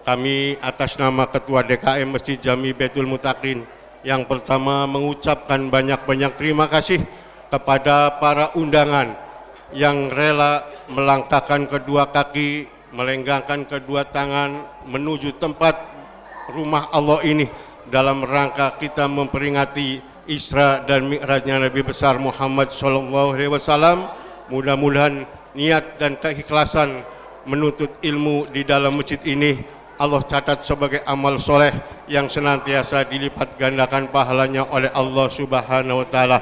S5: Kami atas nama Ketua DKM Masjid Jami Baitul Muttaqin yang pertama mengucapkan banyak-banyak terima kasih kepada para undangan yang rela melangkahkan kedua kaki, melenggangkan kedua tangan menuju tempat rumah Allah ini dalam rangka kita memperingati Isra dan Mi'rajnya Nabi besar Muhammad Sallallahu Alaihi Wasallam. Mudah-mudahan niat dan keikhlasan menuntut ilmu di dalam masjid ini Allah catat sebagai amal soleh yang senantiasa dilipat gandakan pahalanya oleh Allah Subhanahu wa Ta'ala.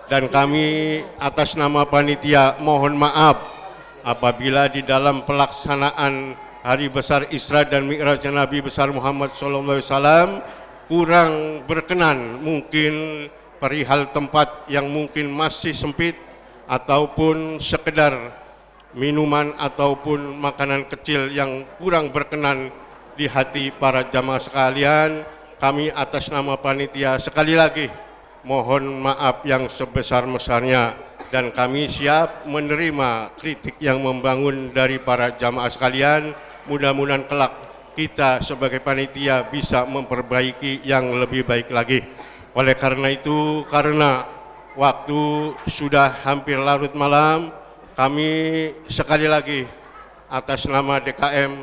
S5: Dan kami atas nama panitia mohon maaf apabila di dalam pelaksanaan hari besar Isra dan Mi'raj Nabi besar Muhammad SAW kurang berkenan, mungkin perihal tempat yang mungkin masih sempit ataupun sekedar minuman ataupun makanan kecil yang kurang berkenan di hati para jamaah sekalian. Kami atas nama panitia sekali lagi mohon maaf yang sebesar-besarnya dan kami siap menerima kritik yang membangun dari para jamaah sekalian. Mudah-mudahan kelak kita sebagai panitia bisa memperbaiki yang lebih baik lagi. Oleh karena itu, karena waktu sudah hampir larut malam, kami sekali lagi atas nama DKM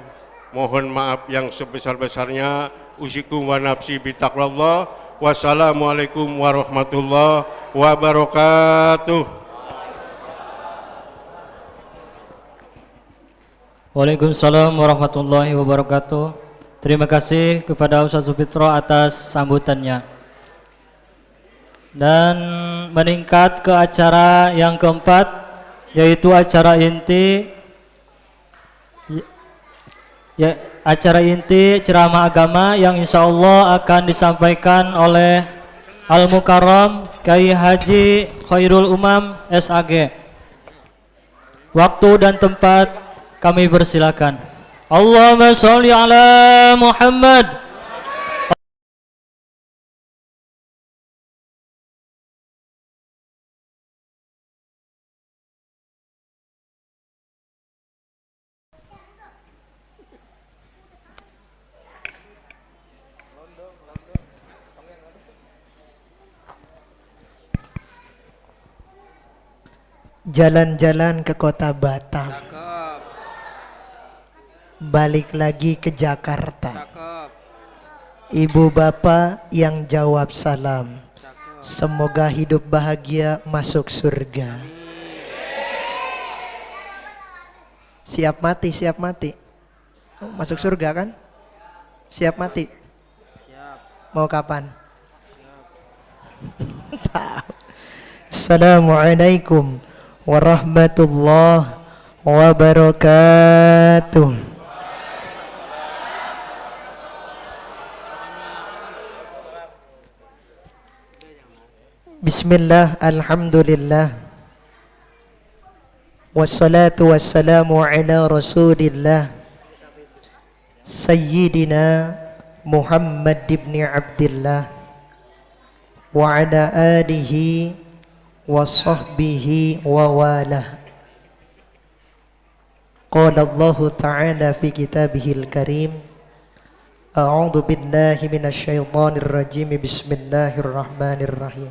S5: mohon maaf yang sebesar-besarnya. Usikum wa nafsi bitaqwallah. Wassalamualaikum warahmatullahi wabarakatuh.
S4: Waalaikumsalam warahmatullahi wabarakatuh. Terima kasih kepada Ustaz Supitro atas sambutannya. Dan meningkat ke acara yang keempat, yaitu acara inti. Ya, acara inti ceramah agama yang insya Allah akan disampaikan oleh Al-Mukarram Kiai Haji Khairul Umam SAG. Waktu dan tempat kami persilakan. Allahumma sholli ala Muhammad.
S6: Jalan-jalan ke kota Batam, balik lagi ke Jakarta. Ibu bapak yang jawab salam, semoga hidup bahagia masuk surga. Siap mati, siap mati. Masuk surga kan? Siap mati. Mau kapan? Assalamualaikum warahmatullahi wabarakatuh. Bismillah, alhamdulillah, wassalatu wassalamu ala rasulillah Sayyidina Muhammad ibn Abdillah wa ala alihi wa sahbihi wa walah. Qala Allah Ta'ala fi kitabihil karim, a'udhu billahi minasyaitanir rajim, bismillahirrahmanirrahim.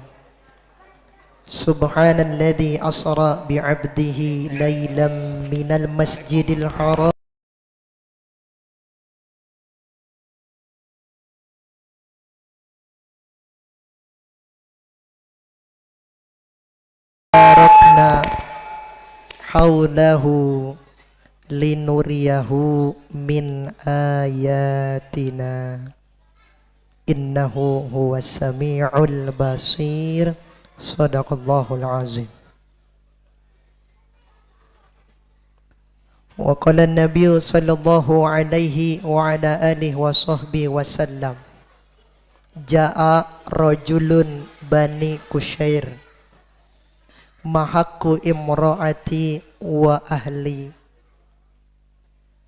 S6: Subhanalladzi asra bi'abdihi laylan minal masjidil haram barakna haulahu linuriyahu min ayatina innahu huwas sami'ul basir. Sadaqallahul azim. Wa qala an-nabiy sallallahu alaihi wa ala alihi wa sahbihi wasallam, Ja'a rajulun bani Kusyair mahakku imra'ati wa ahli.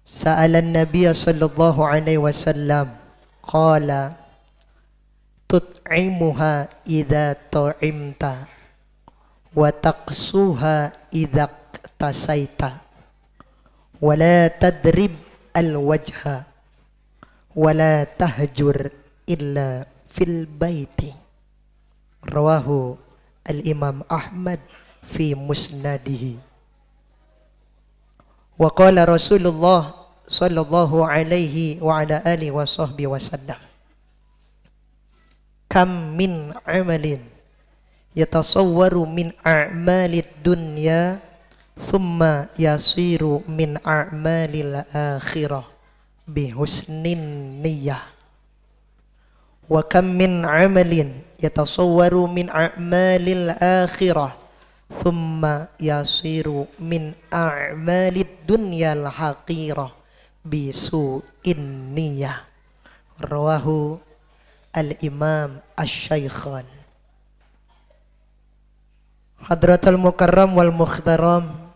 S6: Sa'ala an-nabiy sallallahu alaihi wasallam qala tut'imuha idza ta'imta wa taqsuha idza tasaita wa la tadrib al-wajha wa la tahjur illa fil baiti. Rawahu al-Imam Ahmad fi musnadihi. Wa qala Rasulullah sallallahu alaihi wa ala alihi wa sahbihi wasallam, kam min amalin yatasawwaru min a'malid dunya thumma yasiru min a'malil akhirah bihusnin niyyah, wa kam min amalin yatasawwaru min a'malil akhirah thumma yasiru min a'malid dunyal haqirah bisu'in niyyah. Rawahu al-Imam Asy-Syaikhan. Hadratul Mukarram wal Mukhtaram,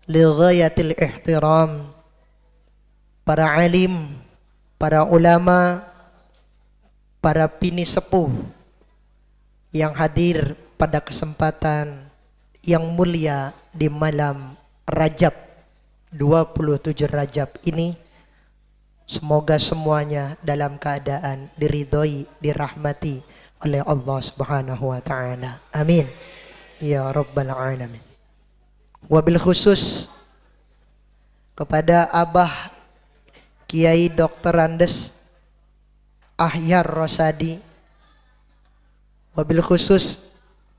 S6: li ghayatil ihtiram, para alim, para ulama, para bini sepuh yang hadir pada kesempatan yang mulia di malam Rajab 27 Rajab ini, semoga semuanya dalam keadaan diridhoi, dirahmati oleh Allah Subhanahu wa taala. Amin ya rabbal alamin. Wabil khusus kepada Abah Kiai Dr. Andes Ahyar Rosadi, wabil khusus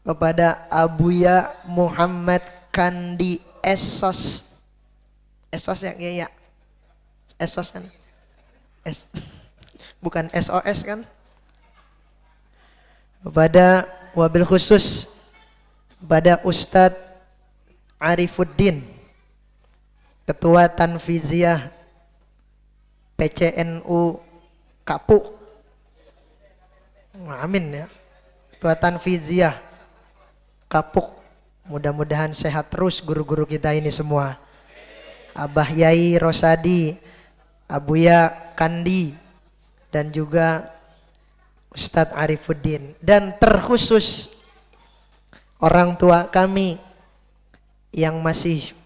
S6: kepada Abuya Muhammad Kandi Esos. Esos ya, ya. Esos kan? Bukan SOS kan? Kepada wabil khusus kepada Ustadz Arifuddin, Ketua Tanfiziyah PCNU Kapuk. Amin ya. Ketua Tanfiziyah Kapuk, mudah-mudahan sehat terus guru-guru kita ini semua. Abah Yai Rosadi, Abuya Kandi, dan juga Ustadz Arifuddin, dan terkhusus orang tua kami yang masih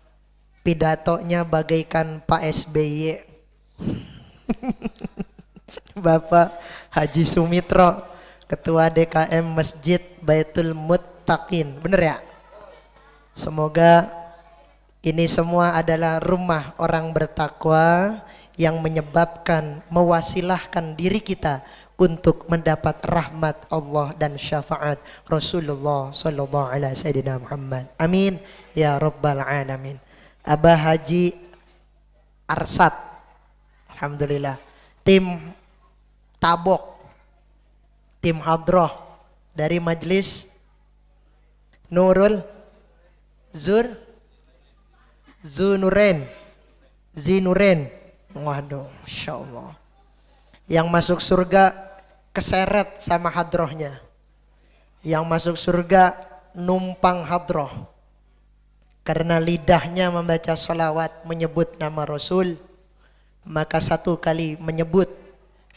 S6: pidatonya bagaikan Pak SBY, Bapak Haji Sumitro, Ketua DKM Masjid Baitul Muttaqin. Bener ya? Semoga ini semua adalah rumah orang bertakwa yang menyebabkan, mewasilahkan diri kita untuk mendapat rahmat Allah dan syafaat Rasulullah sallallahu alaihi wasallam Muhammad. Amin ya rabbal alamin. Abah Haji Arsad, alhamdulillah. Tim Tabok, tim Hadroh dari Majelis Nurul Zinuren. Waduh, insyaallah. Yang masuk surga keseret sama hadrohnya. Yang masuk surga numpang hadroh. Karena lidahnya membaca salawat, menyebut nama Rasul, maka satu kali menyebut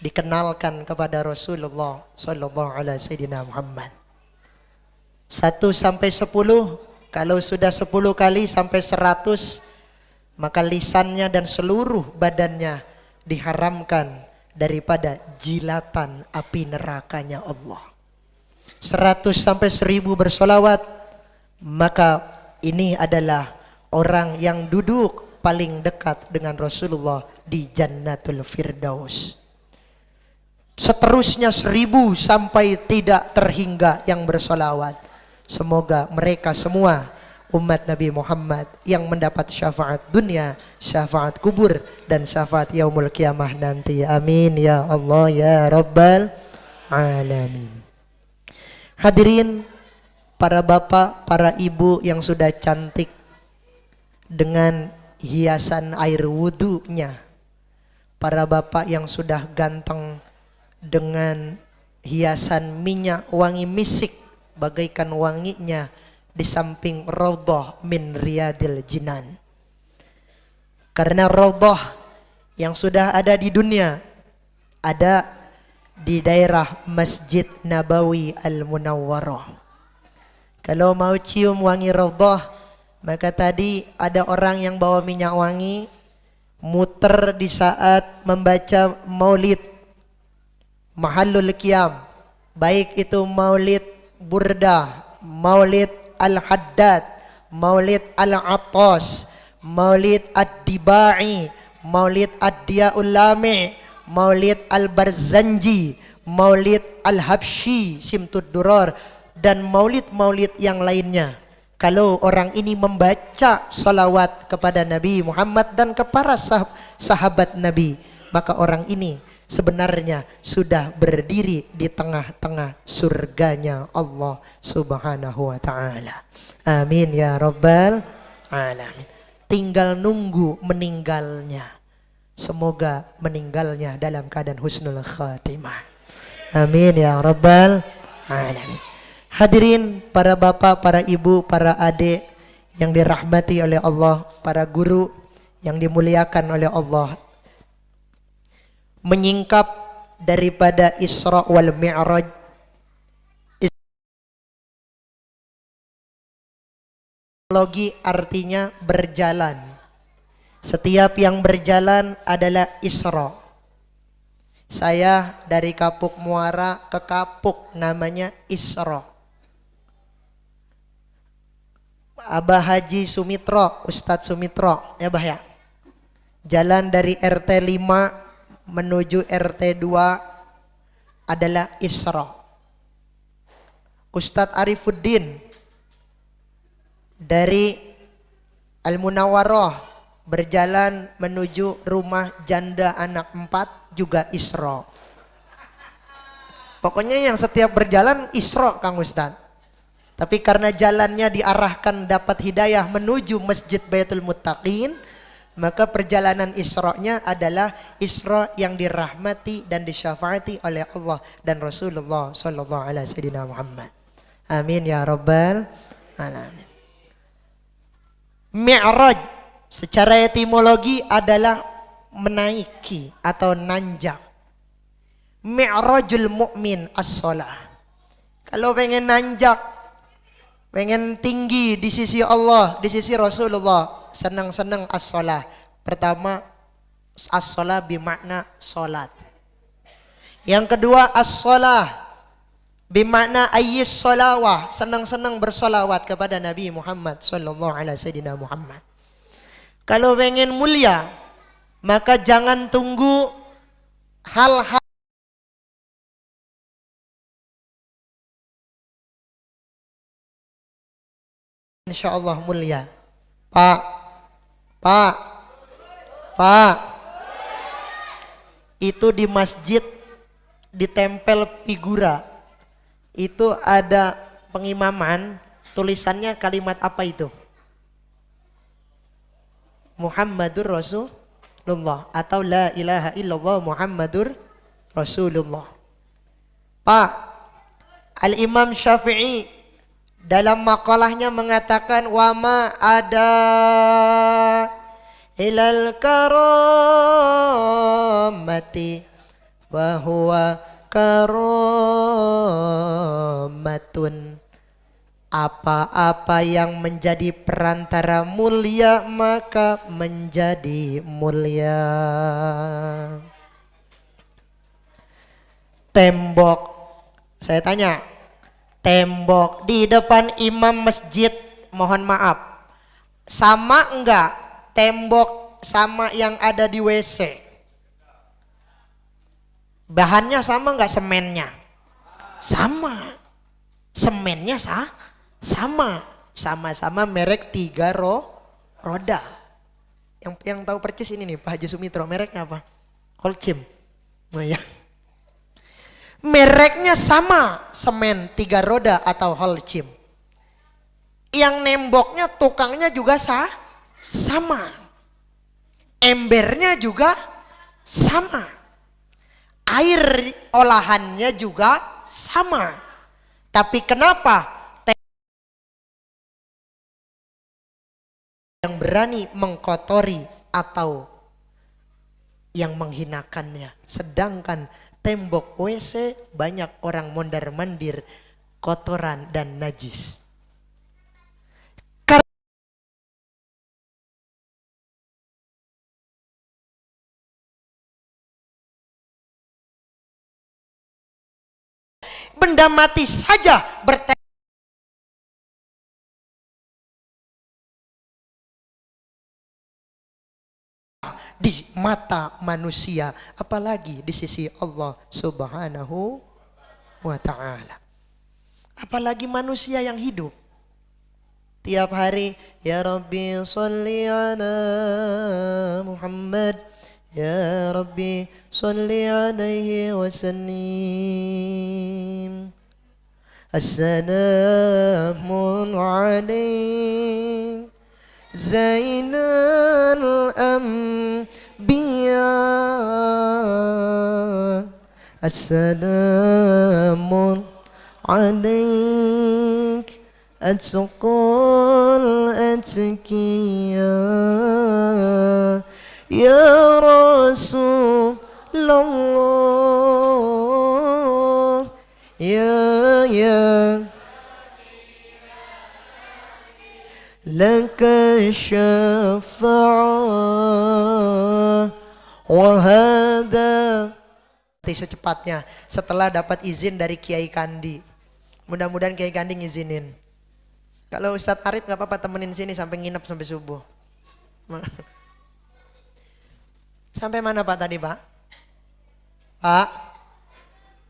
S6: dikenalkan kepada Rasulullah sallallahu alaihi wasallam Muhammad. 1 sampai 10, kalau sudah 10 kali sampai 100, maka lisannya dan seluruh badannya diharamkan daripada jilatan api nerakanya Allah. 100 sampai 1000 bersolawat, maka ini adalah orang yang duduk paling dekat dengan Rasulullah di Jannatul Firdaus. Seterusnya 1000 sampai tidak terhingga yang bersolawat. Semoga mereka semua umat Nabi Muhammad yang mendapat syafaat dunia, syafaat kubur, dan syafaat yaumul kiamah nanti. Amin ya Allah ya Rabbal alamin. Hadirin, para bapak, para ibu yang sudah cantik dengan hiasan air wudhunya. Para bapak yang sudah ganteng dengan hiasan minyak wangi misik bagaikan wanginya di samping raudhah min riyadil jinan. Karena raudhah yang sudah ada di dunia ada di daerah Masjid Nabawi Al-Munawwarah. Kalau mau cium wangi raudhah, maka tadi ada orang yang bawa minyak wangi muter di saat membaca maulid mahallul qiyam, baik itu maulid burdah, maulid al-haddad, maulid al-attas, maulid ad-dibai, maulid ad-diyaul lami, maulid al-barzanji, maulid al-habsyi simtud durar, dan maulid-maulid yang lainnya. Kalau orang ini membaca salawat kepada Nabi Muhammad dan kepada sahabat Nabi, maka orang ini sebenarnya sudah berdiri di tengah-tengah surganya Allah Subhanahu wa ta'ala. Amin ya rabbal alamin. Tinggal nunggu meninggalnya. Semoga meninggalnya dalam keadaan husnul khatimah. Amin ya rabbal alamin. Hadirin para bapak, para ibu, para adik yang dirahmati oleh Allah, para guru yang dimuliakan oleh Allah. Menyingkap daripada Isra wal Mi'raj, logi artinya berjalan. Setiap yang berjalan adalah Isra. Saya dari Kapuk Muara ke Kapuk namanya Isra. Abah Haji Sumitro, Ustadz Sumitro, ya bah ya. Jalan dari RT 5 menuju RT 2 adalah Isra. Ustadz Arifuddin dari Al-Munawwarah berjalan menuju rumah janda anak 4 juga Isra. Pokoknya yang setiap berjalan Isra Kang Ustadz. Tapi karena jalannya diarahkan dapat hidayah menuju Masjid Baitul Muttaqin, maka perjalanan Isra-nya adalah Isra yang dirahmati dan disyafaati oleh Allah dan Rasulullah sallallahu alaihi wasallam. Amin ya rabbal alamin. Mi'raj secara etimologi adalah menaiki atau nanjak. Mi'rajul mu'min as-shalah. Kalau pengen nanjak, pengen tinggi di sisi Allah, di sisi Rasulullah, senang-senang as-shalah. Pertama, as-shalah bermakna salat. Yang kedua, as-shalah bermakna ayyis sholawah, senang-senang bersolawat kepada Nabi Muhammad sallallahu alaihi wasallam. Kalau pengen mulia, maka jangan tunggu hal-hal insyaallah mulia. Pak, itu di masjid ditempel figura. Itu ada pengimaman, tulisannya kalimat apa itu? Muhammadur Rasulullah atau la ilaha illallah Muhammadur Rasulullah. Pak, Al-Imam Syafi'i dalam makalahnya mengatakan wa ma ada ilal karamati wa huwa karamatun. Apa-apa yang menjadi perantara mulia maka menjadi mulia. Tembok, saya tanya, tembok di depan imam masjid, mohon maaf, sama enggak tembok sama yang ada di WC? Bahannya sama enggak semennya? Sama. Semennya sama. Sama-sama merek 3 roda. Yang tahu percis ini nih Pak Haji Sumitro, mereknya apa? Holcim. Oh ya. Mereknya sama, semen 3 roda atau Holcim. Yang nemboknya tukangnya juga sama. Embernya juga sama. Air olahannya juga sama. Tapi kenapa yang berani mengkotori atau yang menghinakannya, sedangkan tembok WC banyak orang mondar-mandir kotoran dan najis. Benda mati saja di mata manusia, apalagi di sisi Allah Subhanahu wa ta'ala. Apalagi manusia yang hidup tiap hari, ya Rabbi sholli ala Muhammad, ya Rabbi sholli alaihi wa sallim, assalamun alaikum Zainal Anbiya, assalamun alaik atqal atqiya, ya Rasulullah, ya laka syafa'ah wa hadha. Secepatnya setelah dapat izin dari Kiai Kandi, mudah-mudahan Kiai Kandi ngizinin. Kalau Ustadz Arif gak apa-apa temenin sini sampai nginep sampai subuh. Sampai mana Pak tadi Pak?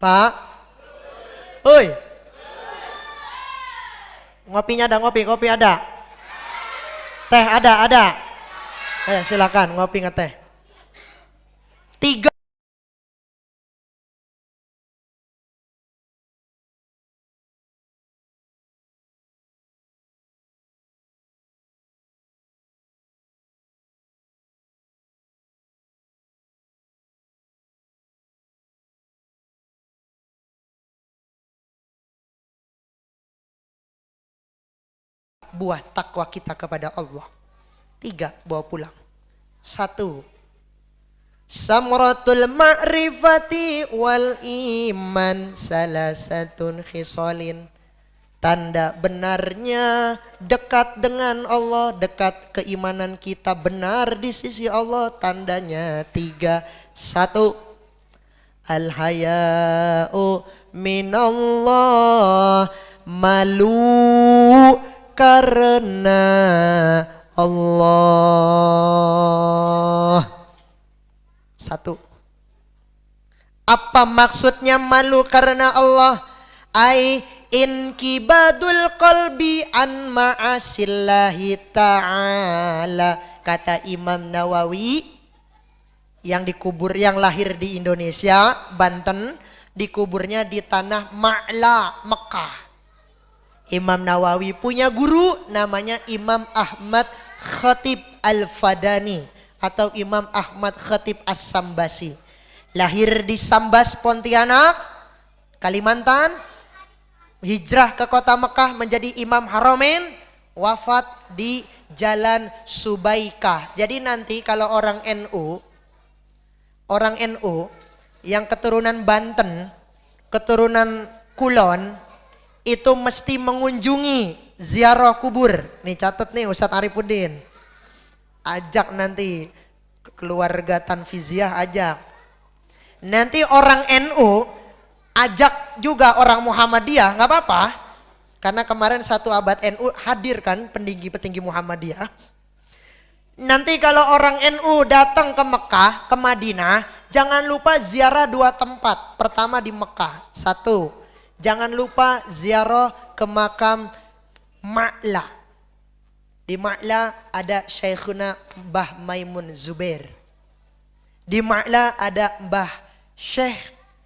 S6: Pak? Oi, ngopinya ada, kopi ada? Teh ada. Silakan ngopi ngeteh. 3. Buah takwa kita kepada Allah. 3 bawa pulang. 1. Samratul ma'rifati wal iman salasatun khisalin. Tanda benarnya dekat dengan Allah, dekat keimanan kita benar di sisi Allah, tandanya 3. 1. Al-haya'u minallah, malu karena Allah. 1. Apa maksudnya malu karena Allah? Ai inkibadul qalbi an ma'asillahi ta'ala. Kata Imam Nawawi yang dikubur, yang lahir di Indonesia, Banten, dikuburnya di tanah Ma'la, Mekah. Imam Nawawi punya guru namanya Imam Ahmad Khatib Al-Fadani atau Imam Ahmad Khatib As-Sambasi. Lahir di Sambas, Pontianak, Kalimantan. Hijrah ke kota Mekah menjadi Imam Haramain. Wafat di Jalan Subaikah. Jadi nanti kalau orang NU yang keturunan Banten, keturunan Kulon, itu mesti mengunjungi ziarah kubur. Nih catat nih Ustadz Arifuddin. Ajak nanti keluarga Tanfiziah, ajak. Nanti orang NU ajak juga orang Muhammadiyah, nggak apa-apa. Karena kemarin 1 abad NU hadir kan petinggi-petinggi Muhammadiyah. Nanti kalau orang NU datang ke Mekah, ke Madinah, jangan lupa ziarah 2 tempat. Pertama di Mekah. 1. Jangan lupa ziarah ke makam Ma'la. Di Ma'la ada Syekhuna Mbah Maimun Zubair. Di Ma'la ada Mbah Syekh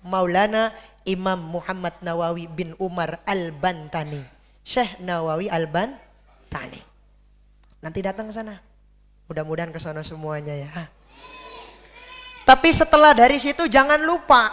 S6: Maulana Imam Muhammad Nawawi bin Umar Al-Bantani. Syekh Nawawi Al-Bantani. Nanti datang ke sana. Mudah-mudahan ke sana semuanya ya. Tapi setelah dari situ jangan lupa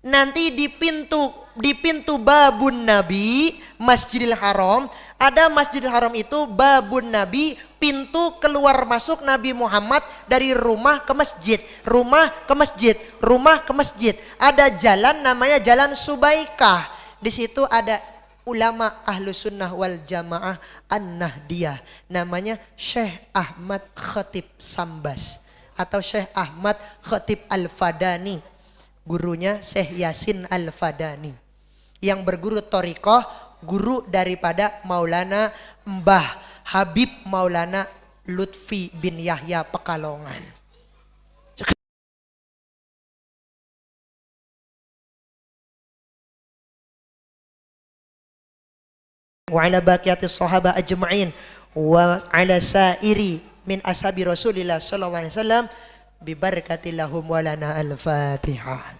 S6: nanti di pintu babun Nabi Masjidil Haram, ada Masjidil Haram itu babun Nabi, pintu keluar masuk Nabi Muhammad dari rumah ke masjid, rumah ke masjid, rumah ke masjid. Ada jalan namanya Jalan Subaikah. Di situ ada ulama ahlu sunnah wal jamaah An-Nahdiyah, namanya Syekh Ahmad Khatib Sambas atau Syekh Ahmad Khatib Al-Fadani, gurunya Syekh Yasin Al-Fadani yang berguru Thariqah, guru daripada Maulana Mbah Habib Maulana Lutfi bin Yahya Pekalongan. Wa ala baqiyati sahaba ajma'in wa ala sairi min ashabi Rasulillah sallallahu alaihi wasallam bi barakatil lahum wa lana al-Fatihah.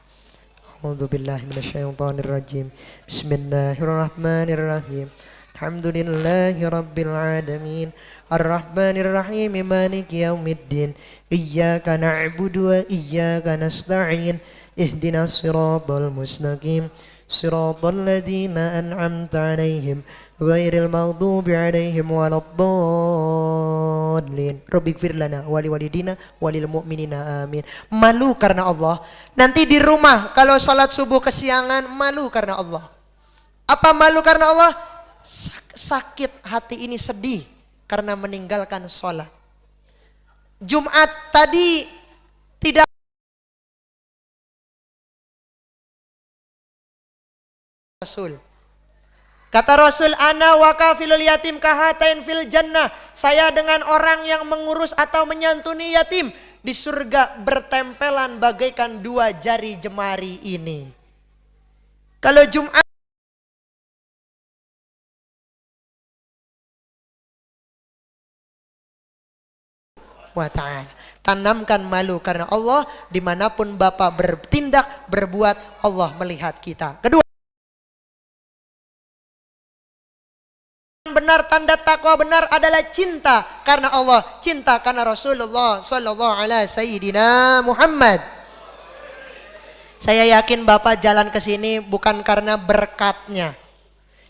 S6: A'udzu billahi minasyaitonir rajim. Bismillahirrahmanirrahim. Alhamdulillahi rabbil alamin. Arrahmanir rahim. Maliki yaumiddin. Iyyaka na'budu wa iyyaka nasta'in. Ihdinas siratal mustaqim. Siratal ladzina an'amta 'alaihim ghairil maghdubi 'alaihim waladdallin. Rabbighfir lana wa liwalidina walil mu'minina amin. Malu karena Allah. Nanti di rumah kalau salat subuh kesiangan, malu karena Allah. Apa malu karena Allah? Sakit hati ini, sedih karena meninggalkan salat. Jumat tadi tidak Rasul. Kata Rasul, ana wa kafilul yatim kahatain fil jannah. Saya dengan orang yang mengurus atau menyantuni yatim di surga bertempelan bagaikan dua jari jemari ini. Kalau Jumat wa ta'ala, tanamkan malu karena Allah. Dimanapun Bapak bertindak, berbuat, Allah melihat kita. Kedua, benar, tanda takwa benar adalah cinta karena Allah, cinta karena Rasulullah sallallahu alaihi sayyidina Muhammad. Saya yakin Bapak jalan ke sini bukan karena berkatnya.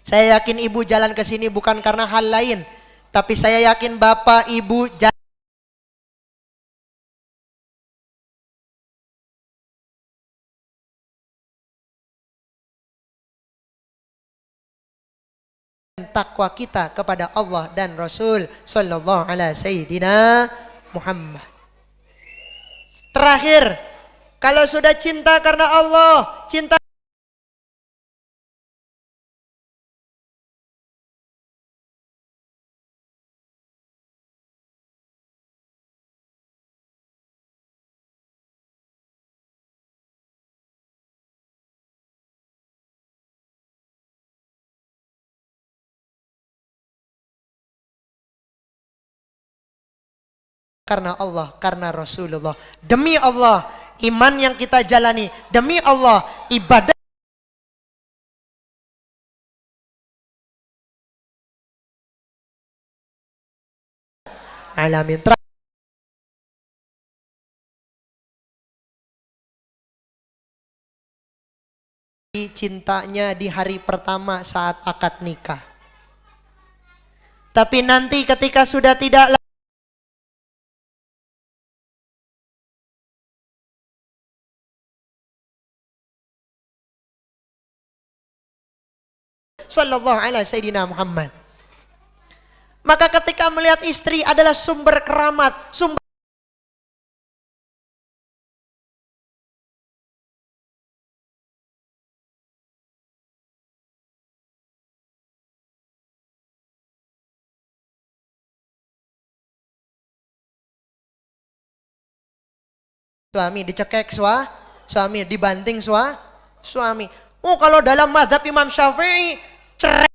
S6: Saya yakin Ibu jalan ke sini bukan karena hal lain, tapi saya yakin Bapak Ibu jalan takwa kita kepada Allah dan Rasul sallallahu alaihi sayyidina Muhammad. Terakhir, kalau sudah cinta karena Allah, cinta karena Allah, karena Rasulullah. Demi Allah, iman yang kita jalani. Demi Allah, ibadah alamin. Cintanya di hari pertama saat akad nikah. Tapi nanti ketika sudah tidak sallallahu alaihi sayyidina Muhammad. Maka ketika melihat istri adalah sumber keramat, sumber suami dicekek suami dibanting suami. Oh, kalau dalam mazhab Imam Syafi'i cerai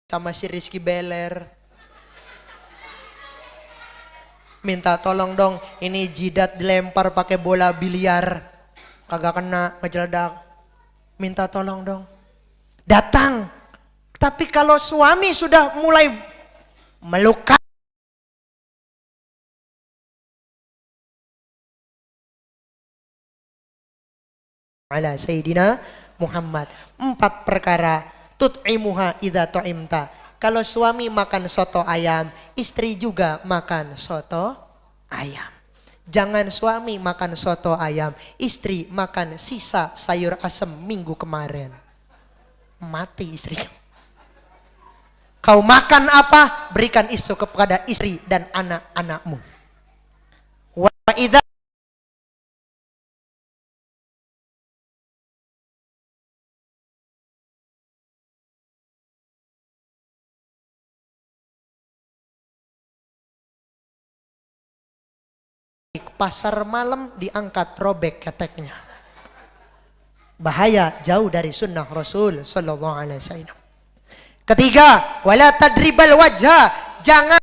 S6: sama si Rizky Beler. Minta tolong dong, ini jidat dilempar pakai bola biliar, kagak kena, ngejeledak. Minta tolong dong. Datang. Tapi kalau suami sudah mulai melukai ala Sayyidina Muhammad. 4 perkara. Tut'imuha idza tu'imta. Kalau suami makan soto ayam, istri juga makan soto ayam. Jangan suami makan soto ayam, istri makan sisa sayur asem minggu kemarin. Mati istrinya. Kau makan apa? Berikan itu kepada istri dan anak-anakmu. Wa idza pasar malam diangkat robek keteknya. Bahaya, jauh dari sunnah Rasul sallallahu alaihi wasallam. Ketiga, wala tadribal wajha, jangan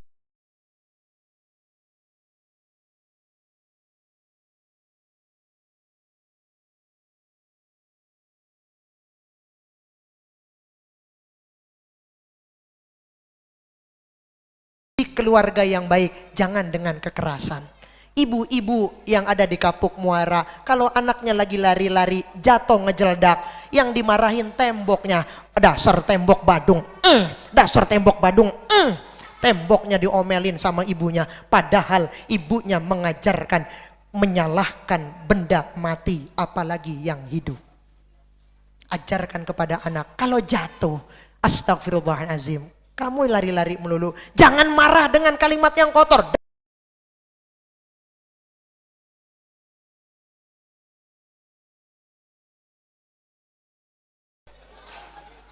S6: di keluarga yang baik, jangan dengan kekerasan. Ibu-ibu yang ada di Kapuk Muara, kalau anaknya lagi lari-lari jatuh ngejeledak, yang dimarahin temboknya, dasar tembok Badung, dasar tembok Badung, temboknya diomelin sama ibunya, padahal ibunya mengajarkan menyalahkan benda mati apalagi yang hidup. Ajarkan kepada anak, kalau jatuh astagfirullahalazim, kamu lari-lari melulu, jangan marah dengan kalimat yang kotor.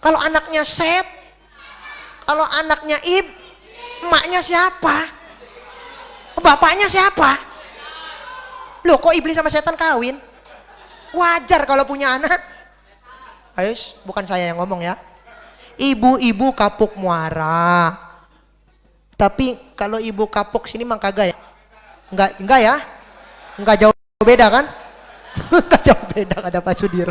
S6: Kalau anaknya set, kalau anaknya emaknya siapa? Bapaknya siapa? Loh, kok iblis sama setan kawin? Wajar kalau punya anak. Ayo, bukan saya yang ngomong ya. Ibu-ibu Kapuk Muara. Tapi kalau ibu Kapuk sini mah kagak ya? Enggak ya? Enggak jauh beda kan? Enggak jauh beda, ada Pak Sudir.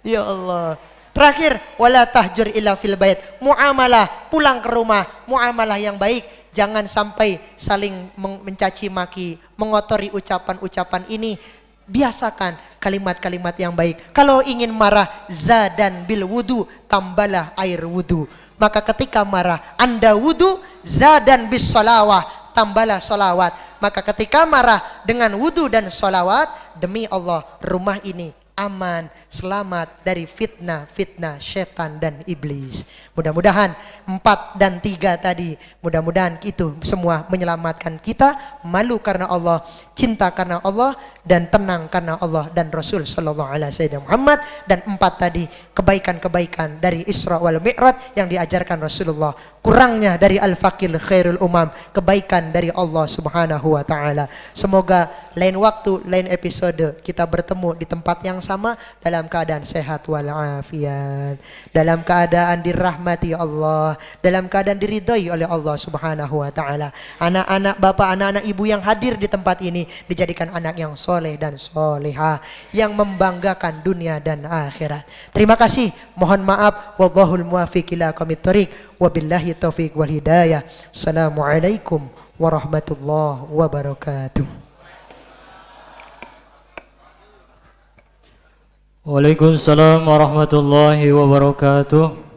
S6: Ya Allah. Terakhir, wala tahjur illa fil bait. Muamalah, pulang ke rumah, muamalah yang baik. Jangan sampai saling mencaci maki, mengotori ucapan-ucapan ini. Biasakan kalimat-kalimat yang baik. Kalau ingin marah, zadan bil wudu, tambahlah air wudu. Maka ketika marah, Anda wudu, zadan bis sholawah, tambahlah sholawat. Maka ketika marah dengan wudu dan sholawat, demi Allah, rumah ini aman, selamat dari fitnah setan dan iblis. Mudah-mudahan 4 dan 3 tadi, mudah-mudahan itu semua menyelamatkan kita, malu karena Allah, cinta karena Allah, dan tenang karena Allah dan Rasul sallallahu alaihi wasallam Muhammad. Dan 4 tadi, kebaikan-kebaikan dari Isra wal Mi'raj yang diajarkan Rasulullah, kurangnya dari Al-Faqil Khairul Umam, kebaikan dari Allah Subhanahu wa taala. Semoga lain waktu, lain episode kita bertemu di tempat yang sama dalam keadaan sehat walafiat, dalam keadaan dirahmati Allah, dalam keadaan diridhai oleh Allah Subhanahu wa taala. Anak-anak bapak, anak-anak ibu yang hadir di tempat ini dijadikan anak yang soleh dan solehah, yang membanggakan dunia dan akhirat. Terima kasih, mohon maaf, wallahul muwaffiq ila aqwamit thoriq, wabillahi taufiq wal hidayah. Assalamualaikum warahmatullahi wabarakatuh.
S4: Waalaikumsalam warahmatullahi wabarakatuh.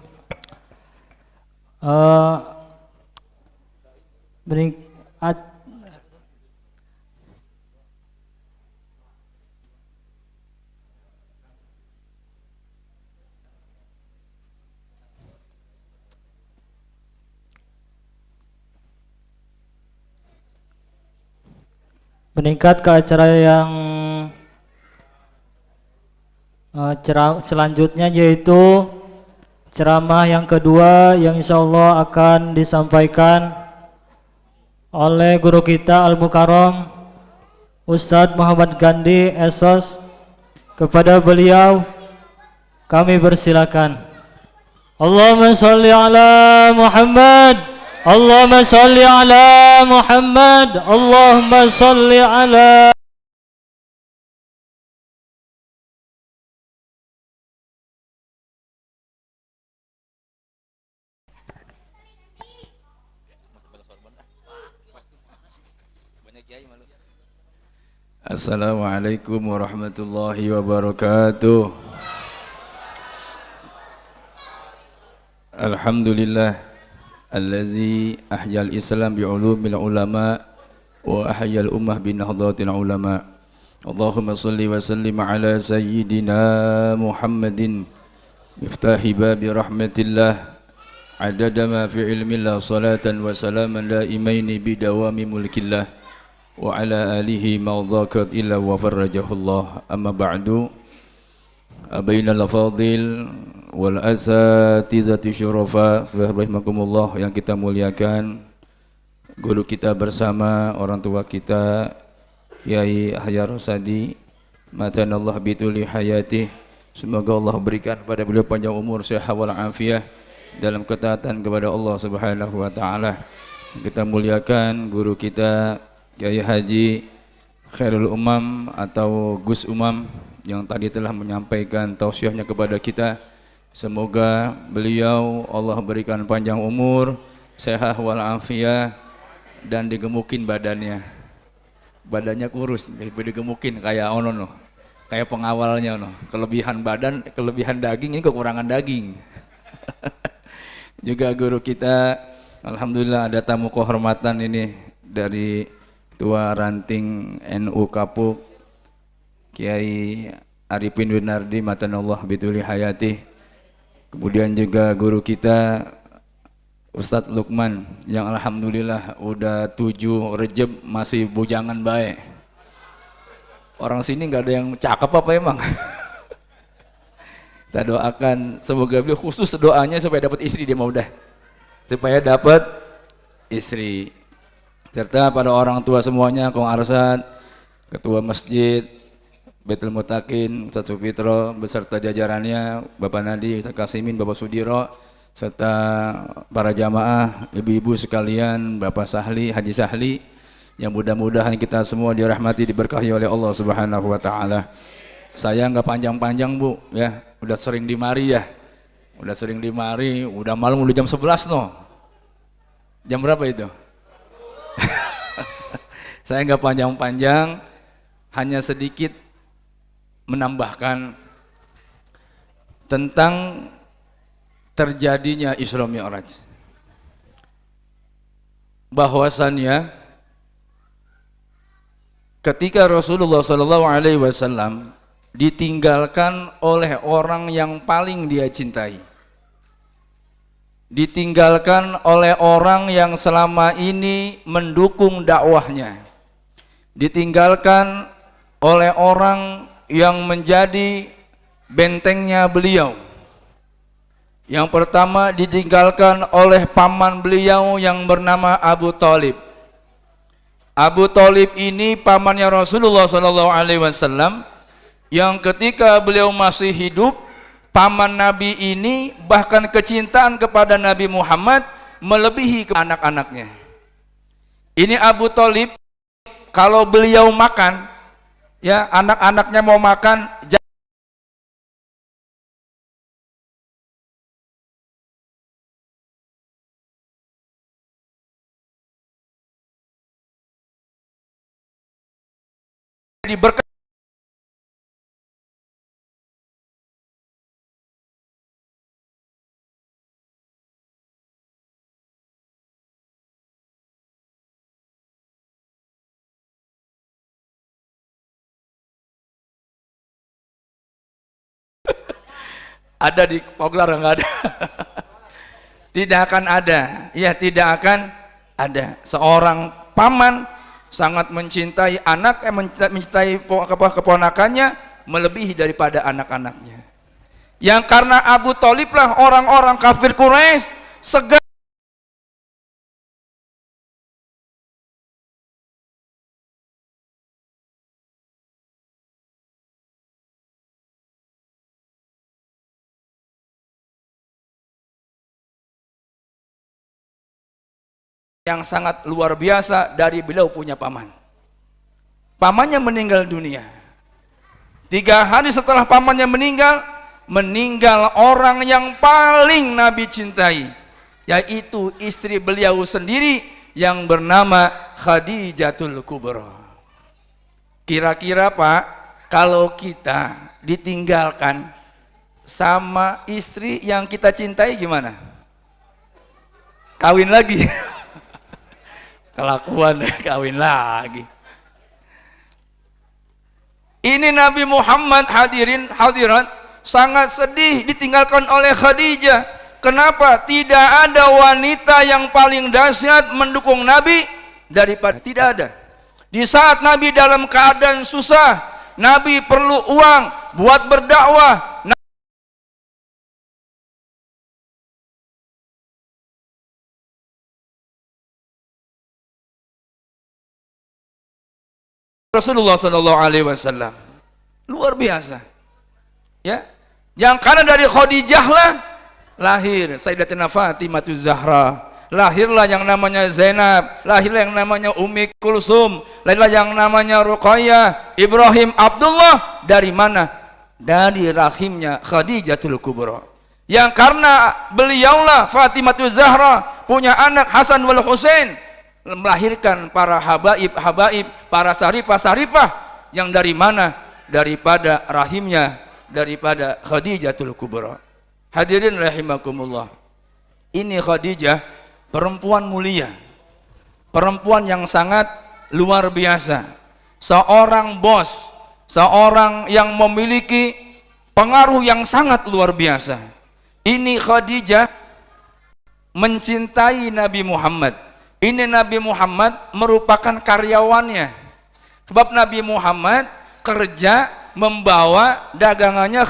S4: Meningkat ke acara yang selanjutnya, yaitu ceramah yang kedua yang insya Allah akan disampaikan oleh guru kita Al-Mukarram Ustadz Muhammad Gandhi Esos. Kepada beliau kami persilakan. Allahumma sholli ala Muhammad. اللهم صل على محمد اللهم صل على
S7: Assalamualaikum warahmatullahi wabarakatuh. Alhamdulillah allazi ahyal islam bi'ulumil ulama wa ahyal ummah binahdhatil ulama. Allahumma salli wa sallim ala sayyidina Muhammadin miftahi babi rahmatillah adada ma fi ilmillah salatan wa salaman laimaini bidawami mulkillah wa ala alihi mawdhakat illa wa farrajahullah. Amma ba'du, abainal fadil wal asatizati syurafa rahimakumullah, yang kita muliakan, guru kita bersama, orang tua kita Kiai Yahya Rosadi, matanallah bituli hayati, semoga Allah berikan pada beliau panjang umur, sehat wal afiah dalam ketaatan kepada Allah Subhanahu wa taala. Kita muliakan guru kita Kiai Haji Khairul Umam atau Gus Umam yang tadi telah menyampaikan tausiahnya kepada kita. Semoga beliau Allah berikan panjang umur, sehat wal afiah, dan digemukin badannya. Badannya kurus, digemukin kayak ono no, kayak pengawalnya no. Kelebihan badan, kelebihan daging, ini kekurangan daging. Juga guru kita, alhamdulillah ada tamu kehormatan ini dari Tua Ranting NU Kapuk, Kiai Arifin Winardi matanallah bituli hayati. Kemudian juga guru kita Ustadz Lukman yang alhamdulillah udah 7 Rejab masih bujangan baik. Orang sini nggak ada yang cakep apa emang? Kita doakan semoga beliau, khusus doanya supaya dapat istri, dia mau dah, supaya dapat istri. Serta pada orang tua semuanya, Kong Arsad, Ketua Masjid Baitul Mutakin, Ustaz Supitro beserta jajarannya, Bapak Nadi, Ustaz Kasimin, Bapak Sudiro, serta para jamaah, ibu-ibu sekalian, Bapak Sahli, Haji Sahli, yang mudah-mudahan kita semua dirahmati, diberkahi oleh Allah Subhanahu wa taala. Saya nggak panjang-panjang Bu, ya, udah sering di mari ya. Udah sering di mari, udah malam, udah jam 11 no. Jam berapa itu? Saya nggak panjang-panjang, hanya sedikit menambahkan tentang terjadinya Isra Mi'raj. Bahwasannya ketika Rasulullah SAW ditinggalkan oleh orang yang paling dia cintai, ditinggalkan oleh orang yang selama ini mendukung dakwahnya, ditinggalkan oleh orang yang menjadi bentengnya beliau. Yang pertama ditinggalkan oleh paman beliau yang bernama Abu Thalib. Abu Thalib ini pamannya Rasulullah SAW, yang ketika beliau masih hidup, paman Nabi ini bahkan kecintaan kepada Nabi Muhammad melebihi ke anak-anaknya. Ini Abu Thalib, kalau beliau makan, ya, anak-anaknya mau makan, diberkati. Ada di Poglar enggak ada? Tidak akan ada. Ya, tidak akan ada. Seorang paman sangat mencintai anak, mencintai keponakannya melebihi daripada anak-anaknya. Yang karena Abu Thalib lah orang-orang kafir Quraisy segan
S8: yang sangat luar biasa dari beliau punya paman. Pamannya meninggal dunia. 3 hari setelah pamannya meninggal orang yang paling Nabi cintai, yaitu istri beliau sendiri yang bernama Khadijatul Kubra. Kira-kira Pak, kalau kita ditinggalkan sama istri yang kita cintai gimana? Kawin lagi. Kelakuan kawin lagi. Ini Nabi Muhammad, hadirin hadirat, sangat sedih ditinggalkan oleh Khadijah. Kenapa? Tidak ada wanita yang paling dahsyat mendukung Nabi daripada, tidak ada. Di saat Nabi dalam keadaan susah, Nabi perlu uang buat berdakwah, Rasulullah Shallallahu Alaihi Wasallam luar biasa, ya. Yang karena dari Khadijah lah lahir Sayyidatina Fatimah Zahra, lahirlah yang namanya Zainab, lahirlah yang namanya Ummi Kulsum, lahirlah yang namanya Ruqayyah, Ibrahim, Abdullah. Dari mana? Dari rahimnya Khadijatul Kubra. Yang karena beliaulah Fatimah Zahra punya anak Hasan wal Husain, melahirkan para habaib, para sarifah yang dari mana? Daripada rahimnya, daripada Khadijatul Kubra. Hadirin rahimakumullah. Ini Khadijah perempuan mulia, perempuan yang sangat luar biasa, seorang bos, seorang yang memiliki pengaruh yang sangat luar biasa. Ini Khadijah mencintai Nabi Muhammad. Ini Nabi Muhammad merupakan karyawannya, sebab Nabi Muhammad kerja membawa dagangannya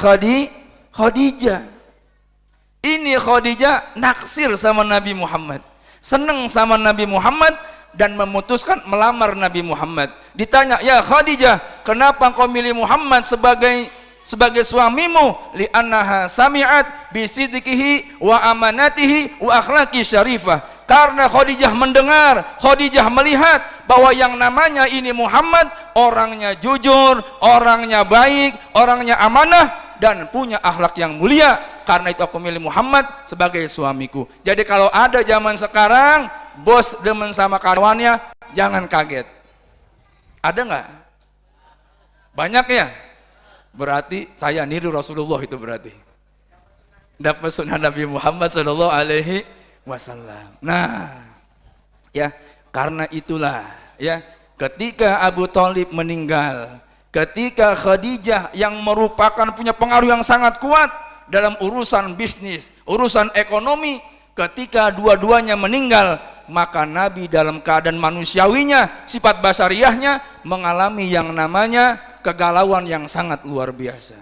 S8: Khadijah. Ini Khadijah naksir sama Nabi Muhammad, senang sama Nabi Muhammad, dan memutuskan melamar Nabi Muhammad. Ditanya, ya Khadijah, kenapa engkau milih Muhammad sebagai suamimu? Li'annaha sami'at bisidqihi wa amanatihi wa akhlaqi syarifah. Karena Khadijah mendengar, Khadijah melihat bahwa yang namanya ini Muhammad orangnya jujur, orangnya baik, orangnya amanah, dan punya akhlak yang mulia. Karena itu aku milih Muhammad sebagai suamiku. Jadi kalau ada zaman sekarang bos demen sama karyawannya, jangan kaget. Ada nggak? Banyak ya? Berarti saya niru Rasulullah, itu berarti dapat sunnah Nabi Muhammad Sallallahu Alaihi Wasallam. Nah, ya, karena itulah ya, ketika Abu Thalib meninggal, ketika Khadijah yang merupakan punya pengaruh yang sangat kuat dalam urusan bisnis, urusan ekonomi, ketika dua-duanya meninggal, maka Nabi dalam keadaan manusiawinya, sifat basariahnya mengalami yang namanya kegalauan yang sangat luar biasa.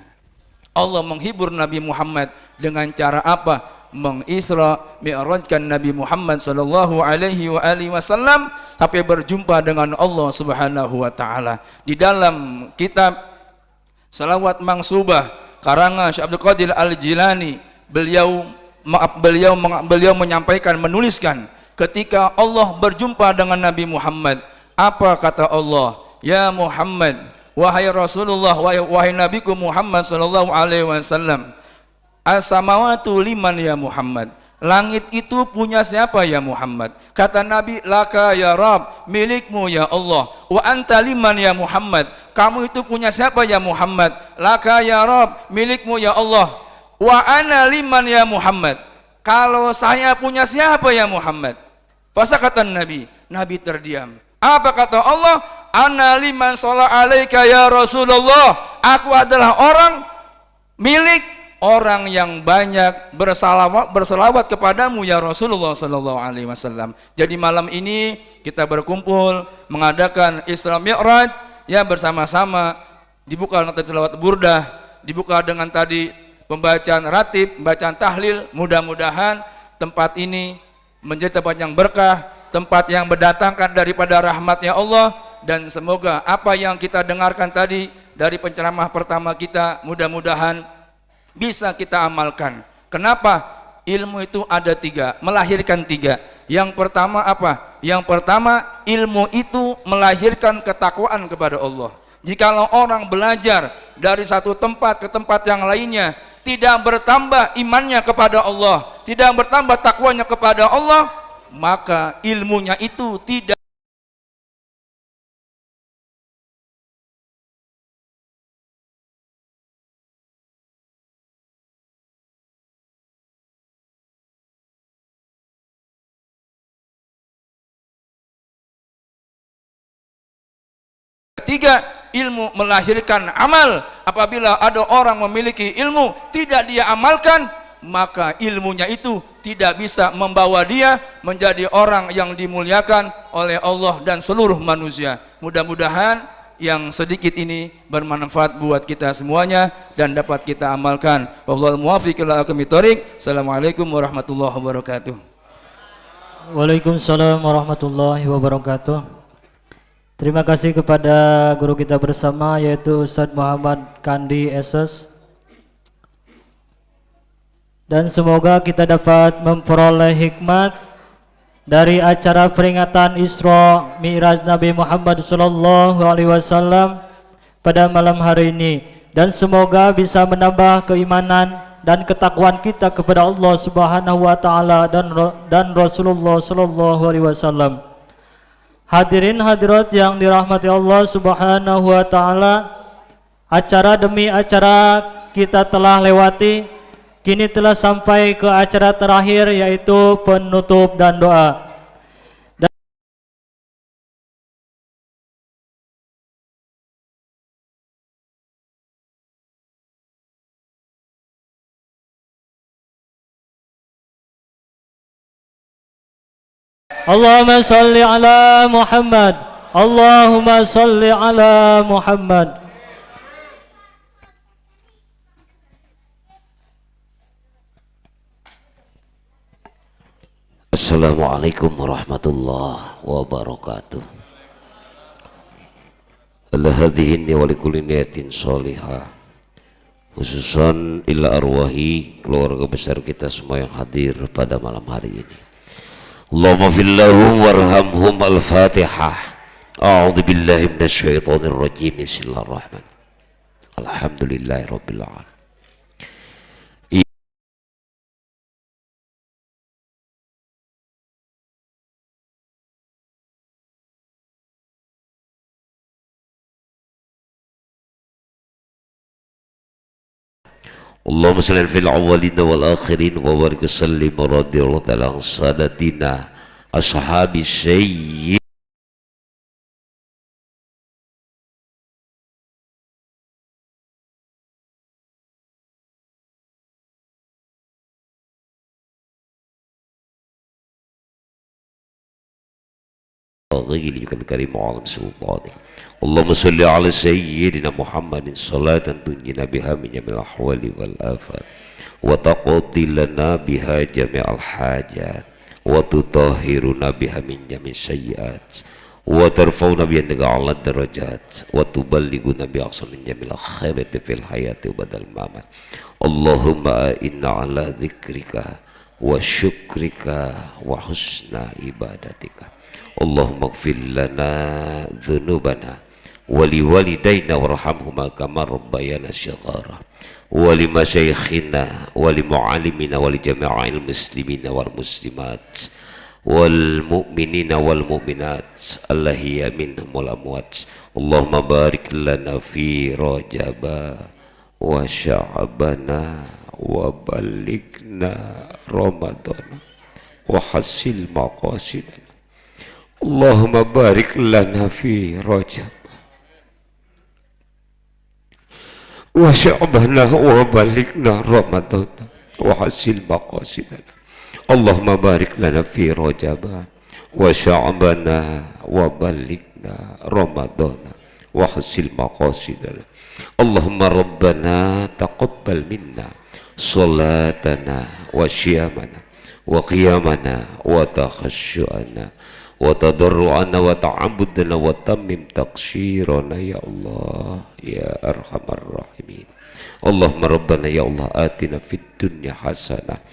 S8: Allah menghibur Nabi Muhammad dengan cara apa? Mengisra mi'rajkan Nabi Muhammad sallallahu alaihi wasallam sampai berjumpa dengan Allah Subhanahu wa taala. Di dalam kitab Salawat Mangsubah karangan Syekh Abdul Qadir Al-Jilani, beliau menyampaikan, menuliskan, ketika Allah berjumpa dengan Nabi Muhammad, apa kata Allah? Ya Muhammad, wahai Rasulullah, wahai Nabiku Muhammad sallallahu alaihi wasallam, as-samawatu liman ya Muhammad, langit itu punya siapa ya Muhammad? Kata Nabi, laka ya Rabb, milikmu ya Allah. Wa anta liman ya Muhammad, kamu itu punya siapa ya Muhammad? Laka ya Rabb, milikmu ya Allah. Wa ana liman ya Muhammad, kalau saya punya siapa ya Muhammad? Pasal kata Nabi, Nabi terdiam. Apa kata Allah? Ana liman sholat alaika ya Rasulullah, aku adalah orang milik orang yang banyak berselawat kepadamu ya Rasulullah sallallahu alaihi wasallam. Jadi malam ini kita berkumpul mengadakan Isra Mi'raj ya bersama-sama, dibuka dengan selawat burdah, dibuka dengan tadi pembacaan ratib, pembacaan tahlil. Mudah-mudahan tempat ini menjadi tempat yang berkah, tempat yang mendatangkan daripada rahmatnya Allah, dan semoga apa yang kita dengarkan tadi dari penceramah pertama kita mudah-mudahan bisa kita amalkan. Kenapa? Ilmu itu ada 3, melahirkan 3. Yang pertama apa? Yang pertama, ilmu itu melahirkan ketakwaan kepada Allah. Jikalau orang belajar dari satu tempat ke tempat yang lainnya, tidak bertambah imannya kepada Allah, tidak bertambah takwanya kepada Allah, maka ilmunya itu tidak Ketiga, ilmu melahirkan amal. Apabila ada orang memiliki ilmu tidak dia amalkan, maka ilmunya itu tidak bisa membawa dia menjadi orang yang dimuliakan oleh Allah dan seluruh manusia. Mudah-mudahan yang sedikit ini bermanfaat buat kita semuanya dan dapat kita amalkan. Wallahul muwaffiq ila aqwamit thoriq. Assalamualaikum warahmatullahi wabarakatuh.
S4: Waalaikumsalam warahmatullahi wabarakatuh. Terima kasih kepada guru kita bersama yaitu Ustadz Muhammad Kandi SS. Dan semoga kita dapat memperoleh hikmat dari acara peringatan Isra Mi'raj Nabi Muhammad SAW pada malam hari ini, dan semoga bisa menambah keimanan dan ketakwaan kita kepada Allah Subhanahu wa taala dan Rasulullah SAW. Hadirin hadirat yang dirahmati Allah Subhanahu wa taala, acara demi acara kita telah lewati. Kini telah sampai ke acara terakhir yaitu penutup dan doa. Allahumma salli ala Muhammad. Allahumma salli ala Muhammad.
S9: Assalamualaikum warahmatullahi wabarakatuh. Ala hadhihi wa likulli niyatin sholihah, khususan ila arwahi keluarga besar kita semua yang hadir pada malam hari ini. Allahumma fillahum warhamhum. Al-Fatihah. A'udzu billahi minasy syaithanir rajim. Bismillahirrahmanirrahim. Alhamdulillahirabbil alamin. Allahumma salli fil awwalin wal akhirin wa barik sallim radhiyallahu ta'ala an sadatina ashabi sayyid غيرك الكريم وعلم سلطانه. اللهم صل على سيدنا محمد صلاة تنجينا بها من جميع الأحوال والآفات وتقضي لنا بها جميع الحاجات وتطهرنا بها من جميع السيئات وترفعنا بها أعلى الدرجات وتبلغنا بأقصى من جميع الخيرات في الحياة وبعد الممات. اللهم إنا على ذكرك وشكرك وحسن عبادتك. Allahumma ighfir lana dhunubana wa liwalidayna warhamhuma kama rabbayana shighara wa limasyayikhina wa limu'allimina wa lijami'il muslimina wal muslimat wal mu'minina wal mu'minat allahiyya minhum wal amwat. Allahumma barik lana fi Rajaba wa Sya'bana wa balighna Ramadana wa hasil maqasidana. Allahumma barik lana fi Rajab wa Sya'bana wa balighna Ramadan wa hasil maqasidana. Allahumma barik lana fi Rajab wa Sya'bana wa balighna Ramadan wa hasil maqasidana. Allahumma rabbana taqabbal minna salatana wa syiyamana wa qiyamana wa takhassyu'ana wa tadarru'ana wa ta'abudana wa tammim taqsirana ya Allah ya arhamar rahimin. Allahumma rabbana ya Allah atina fid dunya hasanah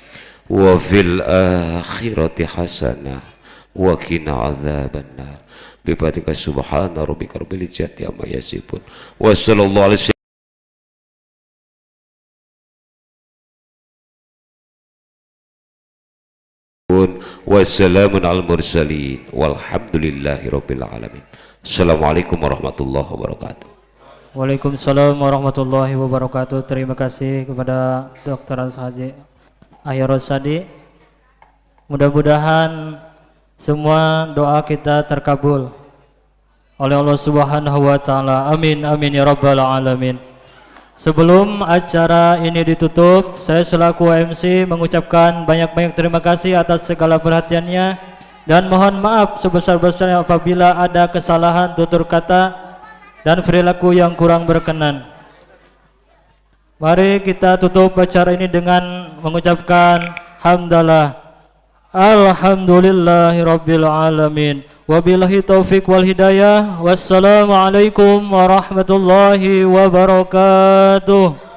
S9: wa fil akhirati hasanah wa qina adzabannar. Bifadlika subhana rabbika rabbil izzati amma yasifun. Wa sallallahu alaihi wassalamun al mursalin walhamdulillahi rabbil alamin. Assalamualaikum warahmatullahi wabarakatuh.
S4: Waalaikumsalam warahmatullahi wabarakatuh. Terima kasih kepada Dr. Haji Ahya Rosadi. Mudah-mudahan semua doa kita terkabul oleh Allah Subhanahu wa taala. Amin amin ya rabbal alamin. Sebelum acara ini ditutup, saya selaku MC mengucapkan banyak-banyak terima kasih atas segala perhatiannya dan mohon maaf sebesar-besarnya apabila ada kesalahan tutur kata dan perilaku yang kurang berkenan. Mari kita tutup acara ini dengan mengucapkan hamdalah. Alhamdulillahi rabbil alamin. Wabillahi taufiq wal hidayah. Wassalamualaikum warahmatullahi wabarakatuh.